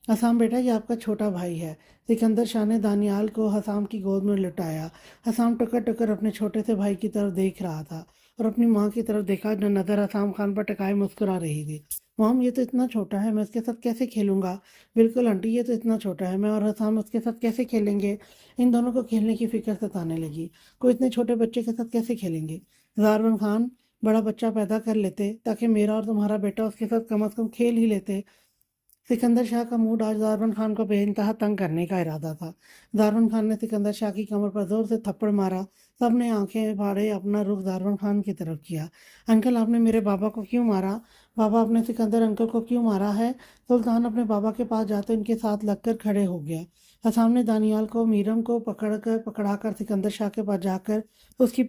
حسام بیٹا یہ آپ کا چھوٹا بھائی ہے۔ سکندر شاہ نے دانیال کو حسام کی گود میں لٹایا۔ حسام ٹکر ٹکر اپنے چھوٹے سے بھائی کی طرف دیکھ رہا تھا اور اپنی ماں کی طرف دیکھا جو نظر حسام خان پر ٹکائے مسکرا رہی تھی۔ مام یہ تو اتنا چھوٹا ہے، میں اس کے ساتھ کیسے کھیلوں گا؟ بالکل آنٹی یہ تو اتنا چھوٹا ہے، میں اور حسام اس کے ساتھ کیسے کھیلیں گے؟ ان دونوں کو کھیلنے کی فکر ستانے لگی۔ کوئی اتنے چھوٹے بچے کے ساتھ کیسے کھیلیں گے؟ دارون خان بڑا بچہ پیدا کر لیتے تاکہ میرا اور تمہارا بیٹا اس کے ساتھ کم از کم کھیل ہی لیتے۔ سکندر شاہ کا موڈ آج دارون خان کو بے انتہا تنگ کرنے کا ارادہ تھا۔ دارون خان نے سکندر شاہ کی کمر پر زور سے تھپڑ مارا۔ سب نے آنکھیں پھاڑے اپنا رخ دارون خان کی طرف کیا۔ انکل آپ نے میرے بابا کو کیوں مارا؟ بابا آپ نے سکندر انکل کو کیوں مارا ہے؟ سلطان اپنے بابا کے پاس جاتے ان کے ساتھ لگ کر کھڑے ہو گیا۔ حسام نے دانیال کو میرم کو پکڑا کر سکندر شاہ کے پاس جا کر اس کی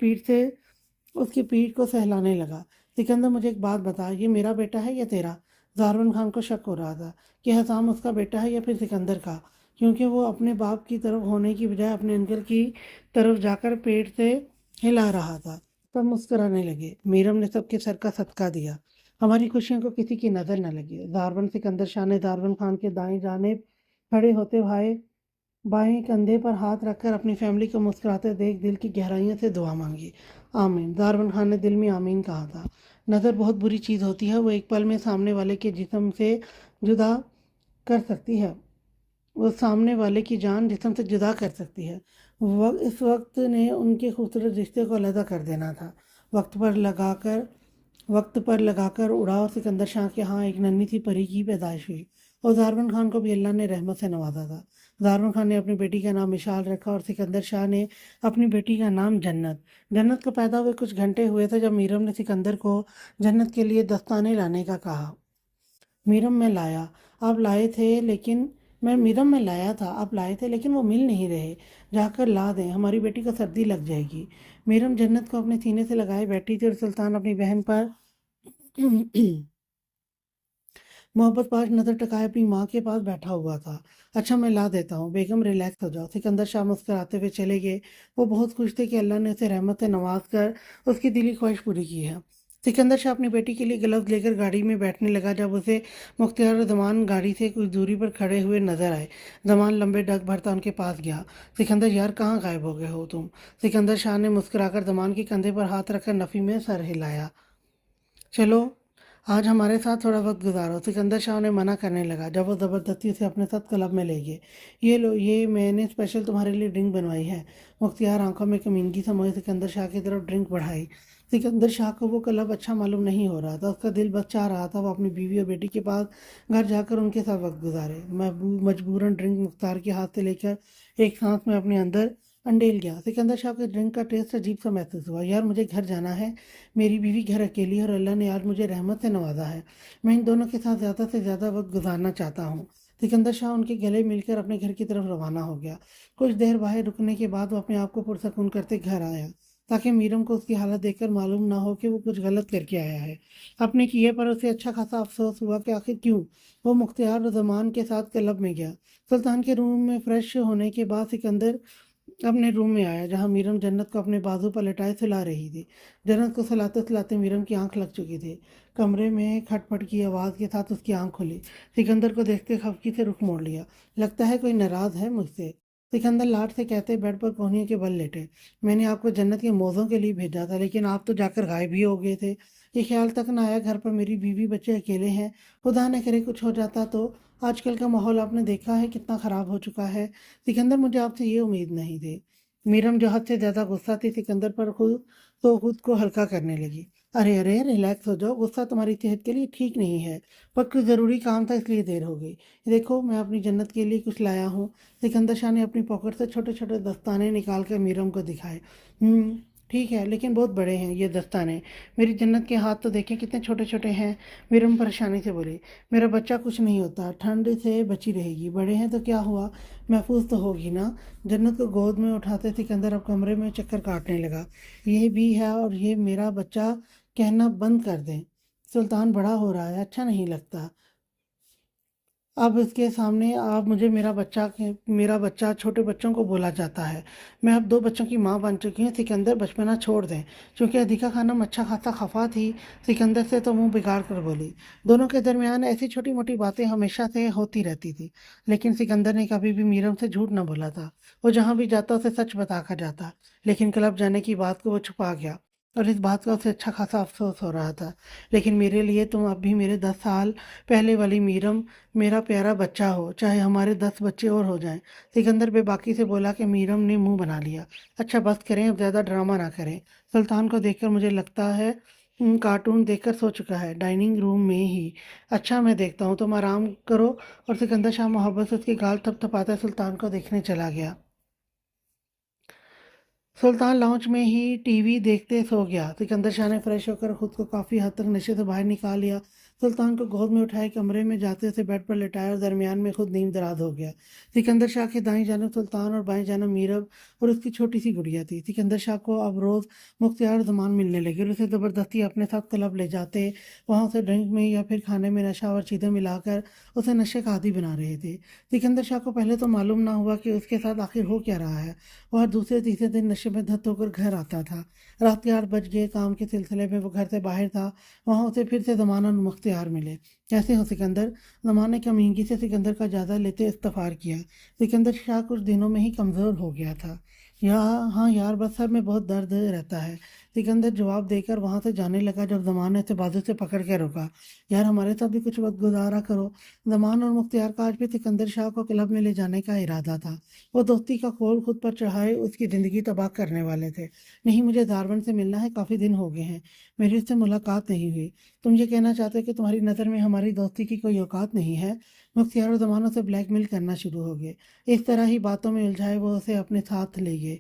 پیٹھ کو سہلانے لگا۔ سکندر مجھے ایک بات بتا، یہ میرا بیٹا ہے یا تیرا؟ دارون خان کو شک ہو رہا تھا کہ حسام اس کا بیٹا ہے یا پھر سکندر کا۔ کیونکہ وہ اپنے باپ کی طرف ہونے کی بجائے اپنے انکل کی طرف جا کر پیٹ سے ہلا رہا تھا۔ سب مسکرانے لگے۔ میرم نے سب کے سر کا صدقہ دیا۔ ہماری خوشیوں کو کسی کی نظر نہ لگی۔ دارون سکندر شاہ نے دارون خان کے دائیں جانب کھڑے ہوتے بائیں کندھے پر ہاتھ رکھ کر اپنی فیملی کو مسکراتے دیکھ دل کی گہرائیوں سے دعا مانگی۔ آمین۔ دارون خان نے دل میں آمین کہا تھا۔ نظر بہت بری چیز ہوتی ہے، وہ ایک پل میں سامنے والے کے جسم سے جدا کر سکتی ہے، وہ سامنے والے کی جان جسم سے جدا کر سکتی ہے۔ اس وقت نے ان کے خوبصورت رشتے کو علیحدہ کر دینا تھا۔ وقت پر لگا کر اڑاؤ سکندر شاہ کے ہاں ایک ننھی سی پری کی پیدائش ہوئی، اور دارون خان کو بھی اللہ نے رحمت سے نوازا تھا۔ دارون خان نے اپنی بیٹی کا نام مشال رکھا اور سکندر شاہ نے اپنی بیٹی کا نام جنت۔ جنت کو پیدا ہوئے کچھ گھنٹے ہوئے تھے جب میرم نے سکندر کو جنت کے لیے دستانے لانے کا کہا۔ میرم میں لایا تھا، آپ لائے تھے لیکن وہ مل نہیں رہے، جا کر لا دیں، ہماری بیٹی کو سردی لگ جائے گی۔ میرم جنت کو اپنے سینے سے لگائے بیٹھی تھی اور سلطان اپنی بہن پر محبت پاش نظر ٹکائے اپنی ماں کے پاس بیٹھا ہوا تھا۔ اچھا میں لا دیتا ہوں، بیگم ریلیکس ہو جاؤ۔ سکندر شاہ مسکراتے ہوئے چلے گئے۔ وہ بہت خوش تھے کہ اللہ نے اسے رحمت سے نواز کر اس کی دلی خواہش پوری کی ہے۔ سکندر شاہ اپنی بیٹی کے لیے گلوز لے کر گاڑی میں بیٹھنے لگا جب اسے مختار اور زمان گاڑی سے کچھ دوری پر کھڑے ہوئے نظر آئے۔ زمان لمبے ڈگ بھرتا ان کے پاس گیا۔ سکندر یار کہاں غائب ہو گئے ہو تم؟ سکندر شاہ نے مسکرا کر زمان کے کندھے پر ہاتھ رکھ کر نفی میں سر ہلایا۔ چلو آج ہمارے ساتھ تھوڑا وقت گزارو۔ سکندر شاہ نے منع کرنے لگا جب وہ زبردستی اسے اپنے ساتھ کلب میں لے گئے۔ یہ لو، یہ میں نے اسپیشل تمہارے لیے ڈرنک بنوائی ہے۔ مختار آنکھوں میں کمینگی سموئے سکندر شاہ کی طرف ڈرنک بڑھائی۔ سکندر شاہ کو وہ کلب اچھا معلوم نہیں ہو رہا تھا، اس کا دل بس چاہ رہا تھا وہ اپنی بیوی اور بیٹی کے پاس گھر جا کر ان کے ساتھ وقت گزارے۔ مجبوراً ڈرنک مختار کے ہاتھ سے لے کر ایک سانس میں اپنے اندر انڈیل گیا۔ سکندر شاہ کو ڈرنک کا ٹیسٹ عجیب سا محسوس ہوا۔ یار مجھے گھر جانا ہے، میری بیوی گھر اکیلی ہے اور اللہ نے آج مجھے رحمت سے نوازا ہے، میں ان دونوں کے ساتھ زیادہ سے زیادہ وقت گزارنا چاہتا ہوں۔ سکندر شاہ ان کے گلے مل کر اپنے گھر کی طرف روانہ ہو گیا۔ کچھ دیر باہر رکنے کے بعد وہ اپنے آپ کو پرسکون کرتے گھر آیا تاکہ میرم کو اس کی حالت دیکھ کر معلوم نہ ہو کہ وہ کچھ غلط کر کے آیا ہے۔ اپنے کیے پر اسے اچھا خاصا افسوس ہوا کہ آخر کیوں وہ مختار اور زمان کے ساتھ کلب میں گیا۔ سلطان کے روم میں فریش ہونے کے بعد سکندر اپنے روم میں آیا جہاں میرم جنت کو اپنے بازو پر لٹائے سلا رہی تھی۔ جنت کو سلاتے سلاتے میرم کی آنکھ لگ چکی تھی۔ کمرے میں کھٹ پٹ کی آواز کے ساتھ اس کی آنکھ کھلی۔ سکندر کو دیکھتے خفگی سے رخ موڑ لیا۔ لگتا ہے کوئی ناراض ہے مجھ سے، سکندر لاڈ سے کہتے بیڈ پر کوہنیوں کے بل لیٹے۔ میں نے آپ کو جنت کے موزوں کے لیے بھیجا تھا لیکن آپ تو جا کر غائب ہی ہو گئے تھے۔ یہ خیال تک نہ آیا گھر پر میری بیوی بچے اکیلے ہیں، خدا نہ کرے کچھ ہو جاتا تو۔ آج کل کا ماحول آپ نے دیکھا ہے کتنا خراب ہو چکا ہے۔ سکندر مجھے آپ سے یہ امید نہیں تھی۔ میرم جو حد سے زیادہ غصہ تھی سکندر پر خود کو ہلکا کرنے لگی۔ ارے ریلیکس ہو جاؤ، غصہ تمہاری صحت کے لیے ٹھیک نہیں ہے، پر کوئی ضروری کام تھا اس لیے دیر ہو گئی۔ دیکھو میں اپنی جنت کے لیے کچھ لایا ہوں۔ سکندر شاہ نے اپنی پاکٹ سے چھوٹے چھوٹے دستانے نکال کر میرم کو دکھائے۔ ٹھیک ہے لیکن بہت بڑے ہیں یہ دستانے، میری جنت کے ہاتھ تو دیکھیں کتنے چھوٹے چھوٹے ہیں۔ میرم پریشانی سے بولی، میرا بچہ کچھ نہیں ہوتا، ٹھنڈ سے بچی رہے گی، بڑے ہیں تو کیا ہوا، محفوظ تو ہوگی نا۔ جنت کو گود میں اٹھاتے سکندر اب کمرے میں چکر کاٹنے لگا۔ یہ بھی ہے اور یہ میرا بچہ کہنا بند کر دیں، سلطان بڑا ہو رہا ہے، اچھا نہیں لگتا اب اس کے سامنے آپ مجھے میرا بچہ چھوٹے بچوں کو بولا جاتا ہے۔ میں اب 2 بچوں کی ماں بن چکی ہوں۔ سکندر بچپنا چھوڑ دیں۔ چونکہ ادھیکا خانم اچھا خاصا خفا تھی، سکندر سے تو منہ بگاڑ کر بولی۔ دونوں کے درمیان ایسی چھوٹی موٹی باتیں ہمیشہ سے ہوتی رہتی تھی، لیکن سکندر نے کبھی بھی میرم سے جھوٹ نہ بولا تھا۔ وہ جہاں بھی جاتا اسے سچ بتا کر جاتا، لیکن کلب جانے کی بات کو وہ چھپا گیا اور اس بات کا اسے اچھا خاصا افسوس ہو رہا تھا۔ لیکن میرے لیے تم اب بھی میرے 10 سال پہلے والی میرم میرا پیارا بچہ ہو، چاہے ہمارے 10 بچے اور ہو جائیں۔ سکندر بے باکی سے بولا کہ میرم نے منہ بنا لیا۔ اچھا بس کریں، اب زیادہ ڈرامہ نہ کریں۔ سلطان کو دیکھ کر مجھے لگتا ہے کارٹون دیکھ کر سو چکا ہے ڈائننگ روم میں ہی۔ اچھا میں دیکھتا ہوں، تم آرام کرو۔ اور سکندر شاہ محبت سے اس کی گال تھپ تھپاتے سلطان کو دیکھنے چلا گیا۔ سلطان لاؤنج میں ہی ٹی وی دیکھتے سو گیا۔ سکندر شاہ نے فریش ہو کر خود کو کافی حد تک نشے سے باہر نکال لیا۔ سلطان کو گود میں اٹھائے کمرے میں جاتے اسے بیڈ پر لٹایا اور درمیان میں خود نیم دراز ہو گیا۔ سکندر شاہ کے دائیں جانب سلطان اور بائیں جانب میرب اور اس کی چھوٹی سی گڑیا تھی۔ سکندر شاہ کو اب روز مختار زمان ملنے لگے اور اسے زبردستی اپنے ساتھ کلب لے جاتے، وہاں اسے ڈرنک میں یا پھر کھانے میں نشہ اور چیزیں ملا کر اسے نشے کا عادی بنا رہے تھے۔ سکندر شاہ کو پہلے تو معلوم نہ ہوا کہ اس کے ساتھ آخر ہو کیا رہا ہے۔ وہ ہر دوسرے تیسرے دن نشے میں دھت ہو کر گھر آتا تھا۔ رات کے 8 بج گئے، کام کے سلسلے میں وہ گھر سے باہر تھا، وہاں اسے پھر سے زمانہ اور مختار ملے۔ کیسے ہو سکندر؟ زمانے کمینگی سے سکندر کا جائزہ لیتے استفار کیا۔ سکندر شاہ کچھ دنوں میں ہی کمزور ہو گیا تھا۔ ہاں یار، بس سر میں بہت درد رہتا ہے، سکندر جواب دے کر وہاں سے جانے لگا جب زمان نے اسے بازو سے پکڑ کے روکا۔ یار ہمارے ساتھ بھی کچھ وقت گزارا کرو۔ زمان اور مختار کا آج بھی سکندر شاہ کو کلب میں لے جانے کا ارادہ تھا۔ وہ دوستی کا کھول خود پر چڑھائے اس کی زندگی تباہ کرنے والے تھے۔ نہیں، مجھے دارون سے ملنا ہے، کافی دن ہو گئے ہیں میری اس سے ملاقات نہیں ہوئی۔ تم یہ کہنا چاہتے کہ تمہاری نظر میں ہماری دوستی کی کوئی اوقات نہیں ہے؟ مختار اور زمانوں سے بلیک میل کرنا شروع ہو گئے۔ اس طرح ہی باتوں میں الجھائے وہ اسے اپنے ساتھ لے گئے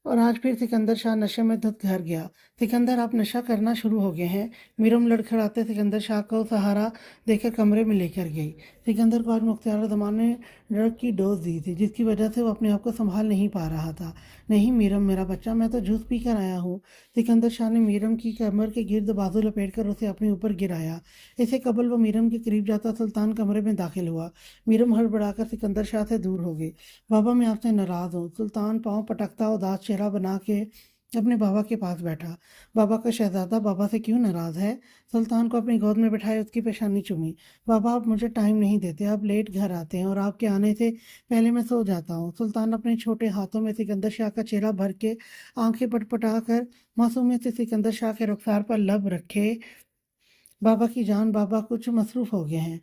اور آج پھر سکندر شاہ نشے میں دھت گھر گیا۔ سکندر، آپ نشہ کرنا شروع ہو گئے ہیں؟ میرم لڑکھڑاتے سکندر شاہ کو سہارا دے کر کمرے میں لے کر گئی۔ سکندر کو آج مختار زمان نے ڈرگ کی ڈوز دی تھی جس کی وجہ سے وہ اپنے آپ کو سنبھال نہیں پا رہا تھا۔ نہیں میرم میرا بچہ، میں تو جوس پی کر آیا ہوں۔ سکندر شاہ نے میرم کی کمر کے گرد بازو لپیٹ کر اسے اپنے اوپر گرایا۔ اسے قبل وہ میرم کے قریب جاتا سلطان کمرے میں داخل ہوا۔ میرم ہڑبڑا کر سکندر شاہ سے دور ہو گئی۔ بابا، میں آپ سے ناراض ہوں۔ سلطان پاؤں پٹکتا اداس چہرہ بنا کے اپنے بابا کے پاس بیٹھا۔ بابا کا شہزادہ بابا سے کیوں ناراض ہے؟ سلطان کو اپنی گود میں بٹھائے اس کی پیشانی چومی۔ بابا، آپ مجھے ٹائم نہیں دیتے، آپ لیٹ گھر آتے ہیں اور آپ کے آنے سے پہلے میں سو جاتا ہوں۔ سلطان اپنے چھوٹے ہاتھوں میں سکندر شاہ کا چہرہ بھر کے آنکھیں پٹ پٹا کر معصومیت سے سکندر شاہ کے رخسار پر لب رکھے۔ بابا کی جان، بابا کچھ مصروف ہو گئے ہیں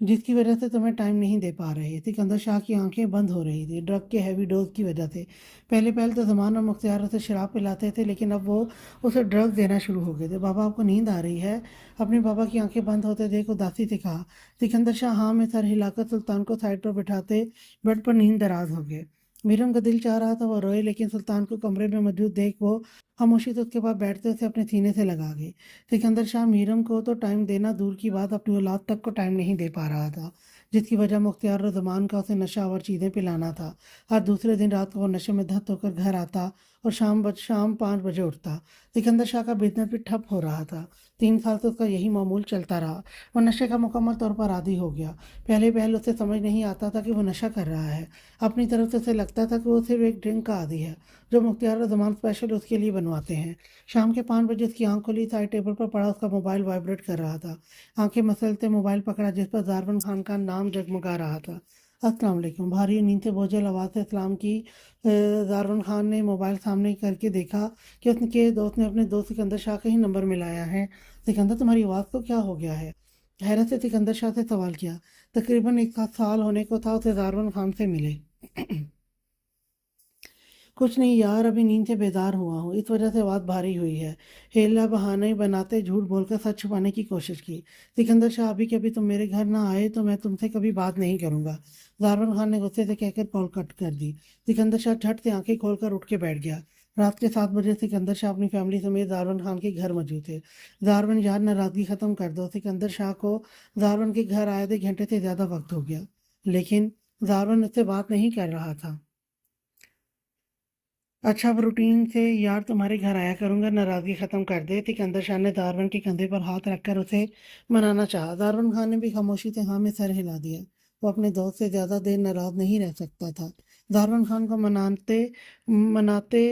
جس کی وجہ سے تمہیں ٹائم نہیں دے پا رہے۔ سکندر شاہ کی آنکھیں بند ہو رہی تھی ڈرگ کے ہیوی ڈوز کی وجہ سے۔ پہلے تو زمان اور مختار اسے شراب پلاتے تھے، لیکن اب وہ اسے ڈرگ دینا شروع ہو گئے تھے۔ بابا، آپ کو نیند آ رہی ہے؟ اپنے بابا کی آنکھیں بند ہوتے دیکھ اداسی سے کہا۔ سکندر شاہ ہاں میں سر ہلا کر سلطان کو سائڈ پر بٹھاتے بیڈ پر نیند دراز ہو گئے۔ میرم کا دل چاہ رہا تھا وہ روئے، لیکن سلطان کو کمرے میں موجود دیکھ وہ خاموشی سے اس کے پاس بیٹھتے اسے اپنے سینے سے لگا گئی۔ سکندر شاہ میرم کو تو ٹائم دینا دور کی بات، اپنی اولاد تک کو ٹائم نہیں دے پا رہا تھا، جس کی وجہ مختار اور زمان کا اسے نشہ اور چیزیں پلانا تھا۔ ہر دوسرے دن رات کو وہ نشے میں دھت ہو کر گھر آتا اور شام 5 بجے اٹھتا۔ سکندر شاہ کا بزنس بھی ٹھپ ہو رہا تھا۔ 3 سال سے اس کا یہی معمول چلتا رہا۔ وہ نشے کا مکمل طور پر عادی ہو گیا۔ پہلے اسے سمجھ نہیں آتا تھا کہ وہ نشہ کر رہا ہے۔ اپنی طرف سے اسے لگتا تھا کہ وہ صرف ایک ڈرنک کا عادی ہے جو مختار اور زمان اسپیشل اس کے لیے بنواتے ہیں۔ شام کے 5 بجے اس کی آنکھ کھلی، سائڈ ٹیبل پر پڑا اس کا موبائل وائبریٹ کر رہا تھا۔ آنکھیں مسلتے موبائل پکڑا جس پر دارون خان کا نام جگمگا رہا تھا۔ السلام علیکم، بھاری نیند سے بوجھل آواز سے سلام کی۔ دارون خان نے موبائل سامنے کر کے دیکھا کہ اس کے دوست نے اپنے دوست سکندر شاہ کا ہی نمبر ملایا ہے۔ سکندر، تمہاری آواز کو کیا ہو گیا ہے؟ حیرت سے سکندر شاہ سے سوال کیا۔ تقریباً 1 سال ہونے کو تھا اسے دارون خان سے ملے۔ کچھ نہیں یار، ابھی نیند سے بیدار ہوا ہوں، اس وجہ سے آواز بھاری ہوئی ہے۔ ہیلا بہانے بناتے جھوٹ بول کر سچ چھپانے کی کوشش کی۔ سکندر شاہ، ابھی کبھی تم میرے گھر نہ آئے تو میں تم سے کبھی بات نہیں کروں گا، دارون خان نے غصے سے کہہ کر کال کٹ کر دی۔ سکندر شاہ جھٹ سے آنکھیں کھول کر اٹھ کے بیٹھ گیا۔ رات کے 7 بجے سکندر شاہ اپنی فیملی سمیت دارون خان کے گھر موجود تھے۔ دارون یار، ناراضگی ختم کر دو۔ سکندر شاہ کو دارون کے گھر آئے 1 گھنٹے سے زیادہ وقت ہو گیا، لیکن دارون اس سے بات نہیں کر رہا تھا۔ اچھا، اب روٹین سے یار تمہارے گھر آیا کروں گا، ناراضگی ختم کر دے۔ سکندر شاہ نے دارون کے کندھے پر ہاتھ رکھ کر اسے منانا چاہا۔ دارون خان نے بھی خاموشی سے ہاں میں سر ہلا دیا۔ وہ اپنے دوست سے زیادہ دیر ناراض نہیں رہ سکتا تھا۔ دارون خان کو مناتے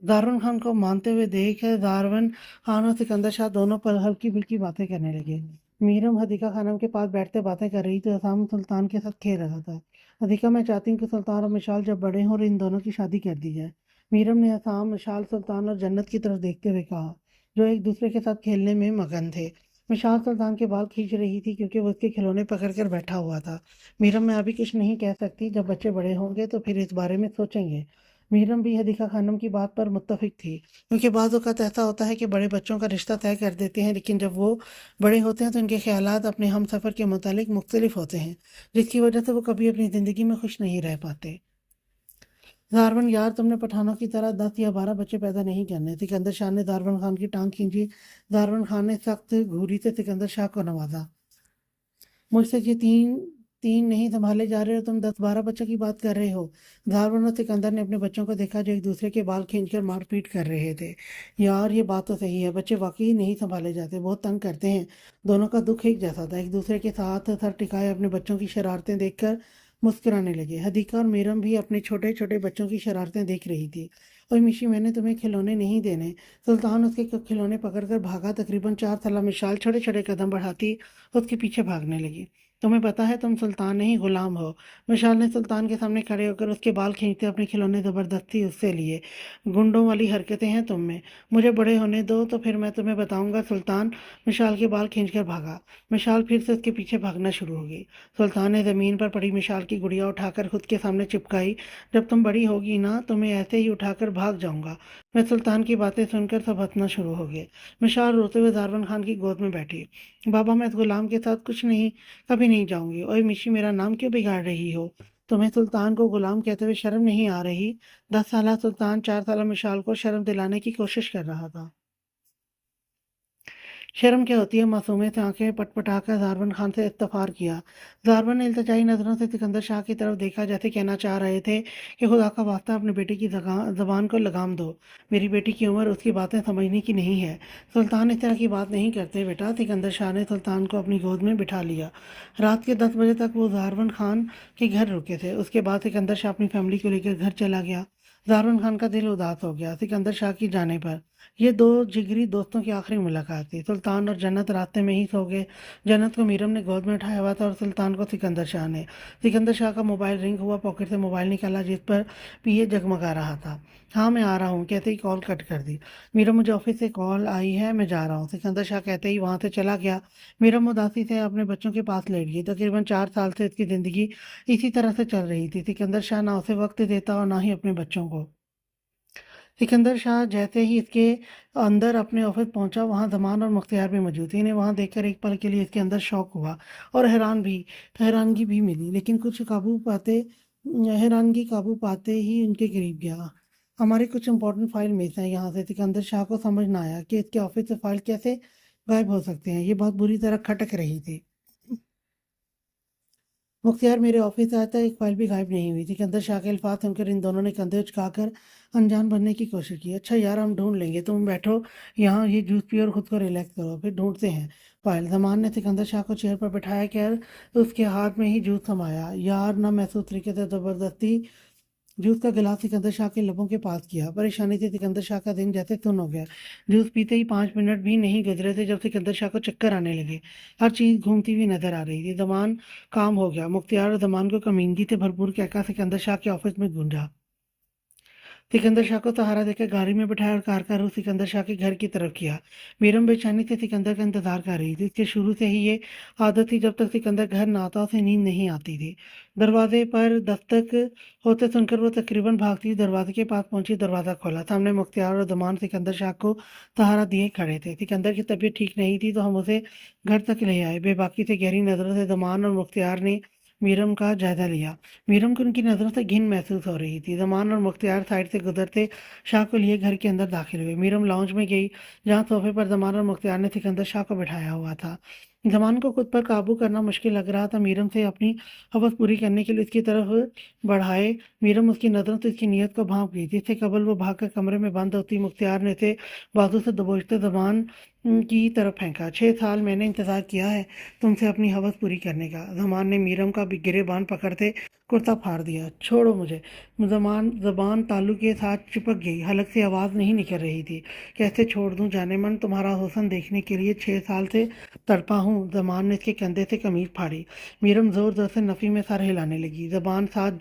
دارون خان کو مانتے ہوئے دیکھ دارون خان اور سکندر شاہ دونوں پر ہلکی پھلکی باتیں کرنے لگے۔ میرم حدیقہ خانم کے پاس بیٹھتے باتیں کر رہی تھی، اسام سلطان کے ساتھ کھیل رہا تھا۔ حدیقہ، میں چاہتی ہوں کہ سلطان اور مشال جب بڑے ہوں اور ان دونوں کی شادی کر دی جائے۔ میرم نے اسام، مشال، سلطان اور جنت کی طرف دیکھتے ہوئے کہا، جو ایک دوسرے کے ساتھ کھیلنے میں مگن تھے۔ مشال سلطان کے بال کھینچ رہی تھی کیونکہ وہ اس کے کھلونے پکڑ کر بیٹھا ہوا تھا۔ میرم، میں ابھی کچھ نہیں کہہ سکتی، جب بچے بڑے ہوں گے تو پھر اس بارے میں سوچیں گے۔ میرم بھی حدیقہ خانم کی بات پر متفق تھی، کیونکہ بعض اوقات ایسا ہوتا ہے کہ بڑے بچوں کا رشتہ طے کر دیتے ہیں، لیکن جب وہ بڑے ہوتے ہیں تو ان کے خیالات اپنے ہم سفر کے متعلق مختلف ہوتے ہیں، جس کی وجہ سے وہ کبھی اپنی زندگی میں خوش نہیں رہ پاتے۔ दारवन यार, तुमने पठानों की तरह 10 या 12 बच्चे पैदा नहीं करने। सिकंदर शाह ने दारवन खान की टांग खींची। दारवन खान ने सख्त घूरी से सिकंदर शाह को नवाजा। मुझसे ये तीन तीन नहीं संभाले जा रहे, और तुम 10-12 बच्चों की बात कर रहे हो। दारवन और सिकंदर ने अपने बच्चों को देखा जो एक दूसरे के बाल खींचकर मारपीट कर रहे थे। यार, ये बात तो सही है, बच्चे वाकई नहीं संभाले जाते, बहुत तंग करते हैं। दोनों का दुख एक जैसा था, एक दूसरे के साथ सर टिकाए अपने बच्चों की शरारतें देखकर मुस्कुराने लगे। हदीका और मीरम भी अपने छोटे छोटे बच्चों की शरारतें देख रही थी। और मिशी, मैंने तुम्हें खिलौने नहीं देने। सुल्तान उसके खिलौने पकड़कर भागा। तकरीबन 4 साल मिशाल छोटे छोटे कदम बढ़ाती उसके पीछे भागने लगी। तुम्हें पता है तुम सुल्तान नहीं गुलाम हो। विशाल ने सुल्तान के सामने खड़े होकर उसके बाल खींचते अपने खिलौने जबरदस्ती उससे लिए। गुंडों वाली हरकतें हैं तुम में। मुझे बड़े होने दो तो फिर मैं तुम्हें बताऊंगा। सुल्तान मिशाल के बाल खींचकर भागा। मिशाल फिर से उसके पीछे भागना शुरू हो गई। सुल्तान ने जमीन पर पड़ी मिशाल की गुड़िया उठाकर खुद के सामने चिपकाई। जब तुम बड़ी होगी ना तो मैं ऐसे ही उठाकर भाग जाऊंगा। मैं सुल्तान की बातें सुनकर सब हंसना शुरू हो गए। मिशाल रोते हुए दारवन खान की गोद में बैठी। बाबा, मैं इस गुलाम के साथ कुछ नहीं, कभी नहीं जाऊंगी। ओए मिशी, मेरा नाम क्यों बिगाड़ रही हो? तुम्हें सुल्तान को गुलाम कहते हुए शर्म नहीं आ रही? 10 साल सुल्तान 4 साल मिशाल को शर्म दिलाने की कोशिश कर रहा था। शर्म क्या होती है? मासूमियत से आंखें पटपटाकर जारवन खान से इस्तफार किया। जारवन ने इल्तिजाई नजरों से सिकंदर शाह की तरफ देखा, जैसे कहना चाह रहे थे कि खुदा का वास्ता अपने बेटे की जबान को लगाम दो। मेरी बेटी की उम्र उसकी बातें समझने की नहीं है। सुल्तान इस तरह की बात नहीं करते बेटा। सिकंदर शाह ने सुल्तान को अपनी गोद में बिठा लिया। रात के 10 बजे तक वो जारवन खान के घर रुके थे। उसके बाद सिकंदर शाह अपनी फैमिली को लेकर घर चला गया। जारवन खान का दिल उदास हो गया सिकंदर शाह की जाने पर। ये दो जिगरी दोस्तों की आखिरी मुलाकात थी। सुल्तान और जन्नत रास्ते में ही सो गए। जन्नत को मीरम ने गोद में उठाया हुआ था और सुल्तान को सिकंदर शाह ने। सिकंदर शाह का मोबाइल रिंग हुआ। पॉकेट से मोबाइल निकाला जिस पर पीए जगमगा रहा था। हाँ, मैं आ रहा हूँ कहते ही कॉल कट कर दी। मीरम, मुझे ऑफिस से कॉल आई है, मैं जा रहा हूँ, सिकंदर शाह कहते ही वहां से चला गया। मीरम उदासी से अपने बच्चों के पास लेट गई। तकरीबन 4 साल से इसकी जिंदगी इसी तरह से चल रही थी। सिकंदर शाह ना उसे वक्त देता और ना ही अपने बच्चों को। सिकंदर शाह जैसे ही इसके अंदर अपने ऑफिस पहुंचा, वहां जमान और मुख्तियार भी मौजूद थे। इन्हें वहां देखकर एक पल के लिए इसके अंदर शौक हुआ और हैरानगी भी मिली, लेकिन कुछ काबू पाते हैरानगी काबू पाते ही उनके करीब गया। हमारे कुछ इंपॉर्टेंट फाइल मिस हैं यहाँ से। सिकंदर शाह को समझ ना आया कि इसके ऑफिस से फाइल कैसे गायब हो सकते हैं। ये बहुत बुरी तरह खटक रही थी। मुख्तियार, मेरे ऑफिस आया था, एक फाइल भी गायब नहीं हुई थी। सिकंदर शाह के अल्फाज सुनकर इन दोनों ने कंधे उचकाकर अनजान बनने की कोशिश की। अच्छा यार, हम ढूंढ लेंगे, तुम बैठो यहाँ, ये जूस पियो और खुद को रिलैक्स करो, फिर ढूंढते हैं फाइल। जमान ने सिकंदर शाह को चेयर पर बैठाया कर उसके हाथ में ही जूस थमाया। यार, ना महसूस तरीके से जबरदस्ती जूस का गिलास सिकंदर शाह के लबों के पास किया। परेशानी से सिकंदर शाह का दिन जैसे सुन्न हो गया। जूस पीते ही 5 मिनट भी नहीं गुजरे थे जब सिकंदर शाह को चक्कर आने लगे। हर चीज घूमती हुई नजर आ रही थी। जमान काम हो गया। मुख्तियार और जमान को कमीनगी से भरपूर कहकर सिकंदर शाह के ऑफिस में गूंजा। सिकंदर शाह को सहारा देकर गाड़ी में बिठाया और कार का रुख सिकंदर शाह के घर की तरफ किया। बेरम बेचैनी से सिकंदर का इंतजार कर रही थी। इसके शुरू से ही ये आदत थी, जब तक सिकंदर घर न आता उसे नींद नहीं आती थी। दरवाजे पर दस्तक होते सुनकर वो तकरीबन भागती हुई दरवाजे के पास पहुंची। दरवाजा खोला। सामने मुख्तियार और जमान सिकंदर शाह को सहारा दिए खड़े थे। सिकंदर की तबीयत ठीक नहीं थी तो हम उसे घर तक ले आए। बेबाकी से गहरी नजरों से जमान और मुख्तियार ने मीरम का जायजा लिया। मीरम को उनकी नज़रों से घिन महसूस हो रही थी। जमान और मुख्तियार साइड से गुजरते शाह को लिए घर के अंदर दाखिल हुए। मीरम लाउंज में गई, जहां सोफे पर जमान और मुख्तियार ने सिकंदर शाह को बिठाया हुआ था। जमान को खुद पर काबू करना मुश्किल लग रहा था। मीरम से अपनी हवस पूरी करने के लिए उसकी तरफ बढ़ाए। मीरम उसकी नज़रों से इसकी नीयत को भांप ली थी। इससे कबल वो भागकर कमरे में बंद होती, मुख्तियार ने इसे बाजू से दबोचते जमान की तरफ फेंका। 6 साल मैंने इंतजार किया है तुमसे अपनी हवस पूरी करने का। जमान ने मीरम का गिरेबान पकड़ते कुर्ता फाड़ दिया। छोड़ो मुझे। जबान तालू के साथ चिपक गई। हलक से आवाज नहीं निकल रही थी। कैसे छोड़ दूं जाने मन, तुम्हारा हुस्न देखने के लिए 6 साल से तड़पा हूँ। जमान ने इसके कंधे से कमीज फाड़ी। मीरम जोर जोर से नफी में सर हिलाने लगी। जबान साथ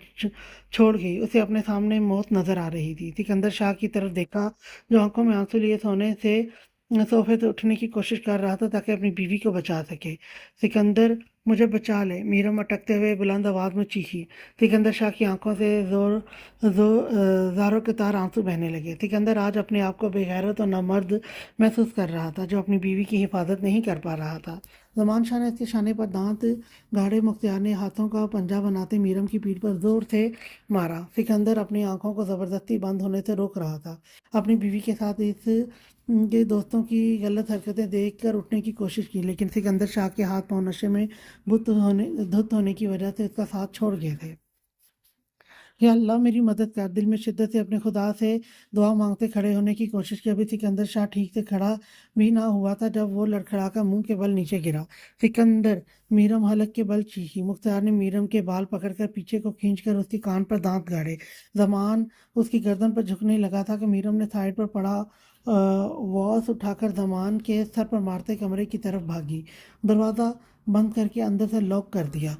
छोड़ गई। उसे अपने सामने मौत नजर आ रही थी। सिकंदर शाह की तरफ देखा, जो आंखों में आंसू लिए सोने से सोफे से उठने की कोशिश कर रहा था ताकि अपनी बीवी को बचा सके। सिकंदर, मुझे बचा ले, मीरम अटकते हुए बुलंद आवाज में चीखी। सिकंदर शाह की आंखों से ज़ारों के तार आंसू बहने लगे। सिकंदर आज अपने आप को बेगैरत और नामर्द महसूस कर रहा था, जो अपनी बीवी की हिफाजत नहीं कर पा रहा था। जमान शाह ने उसके शाने पर दांत गाड़े। मुख्तियार ने हाथों का पंजा बनाते मीरम की पीठ पर जोर से मारा। सिकंदर अपनी आंखों को जबरदस्ती बंद होने से रोक रहा था। अपनी बीवी के साथ इस उनके दोस्तों की गलत हरकतें देखकर उठने की कोशिश की, लेकिन सिकंदर शाह के हाथ पांव नशे में धुत होने की वजह से उसका साथ छोड़ गए थे। या अल्लाह मेरी मदद कर, दिल में शिद्दत से अपने खुदा से दुआ मांगते खड़े होने की कोशिश की। अभी सिकंदर शाह ठीक से खड़ा भी ना हुआ था जब वो लड़खड़ा कर मुंह के बल नीचे गिरा। सिकंदर, मीरम हलक के बल चीखी। मुख्तार ने मीरम के बाल पकड़कर पीछे को खींचकर उसके कान पर दांत गाड़े। जमान उसकी गर्दन पर झुकने लगा था कि मीरम ने साइड पर पड़ा वॉस उठाकर जमान के सर पर मारते कमरे की तरफ भागी। दरवाज़ा बंद करके अंदर से लॉक कर दिया।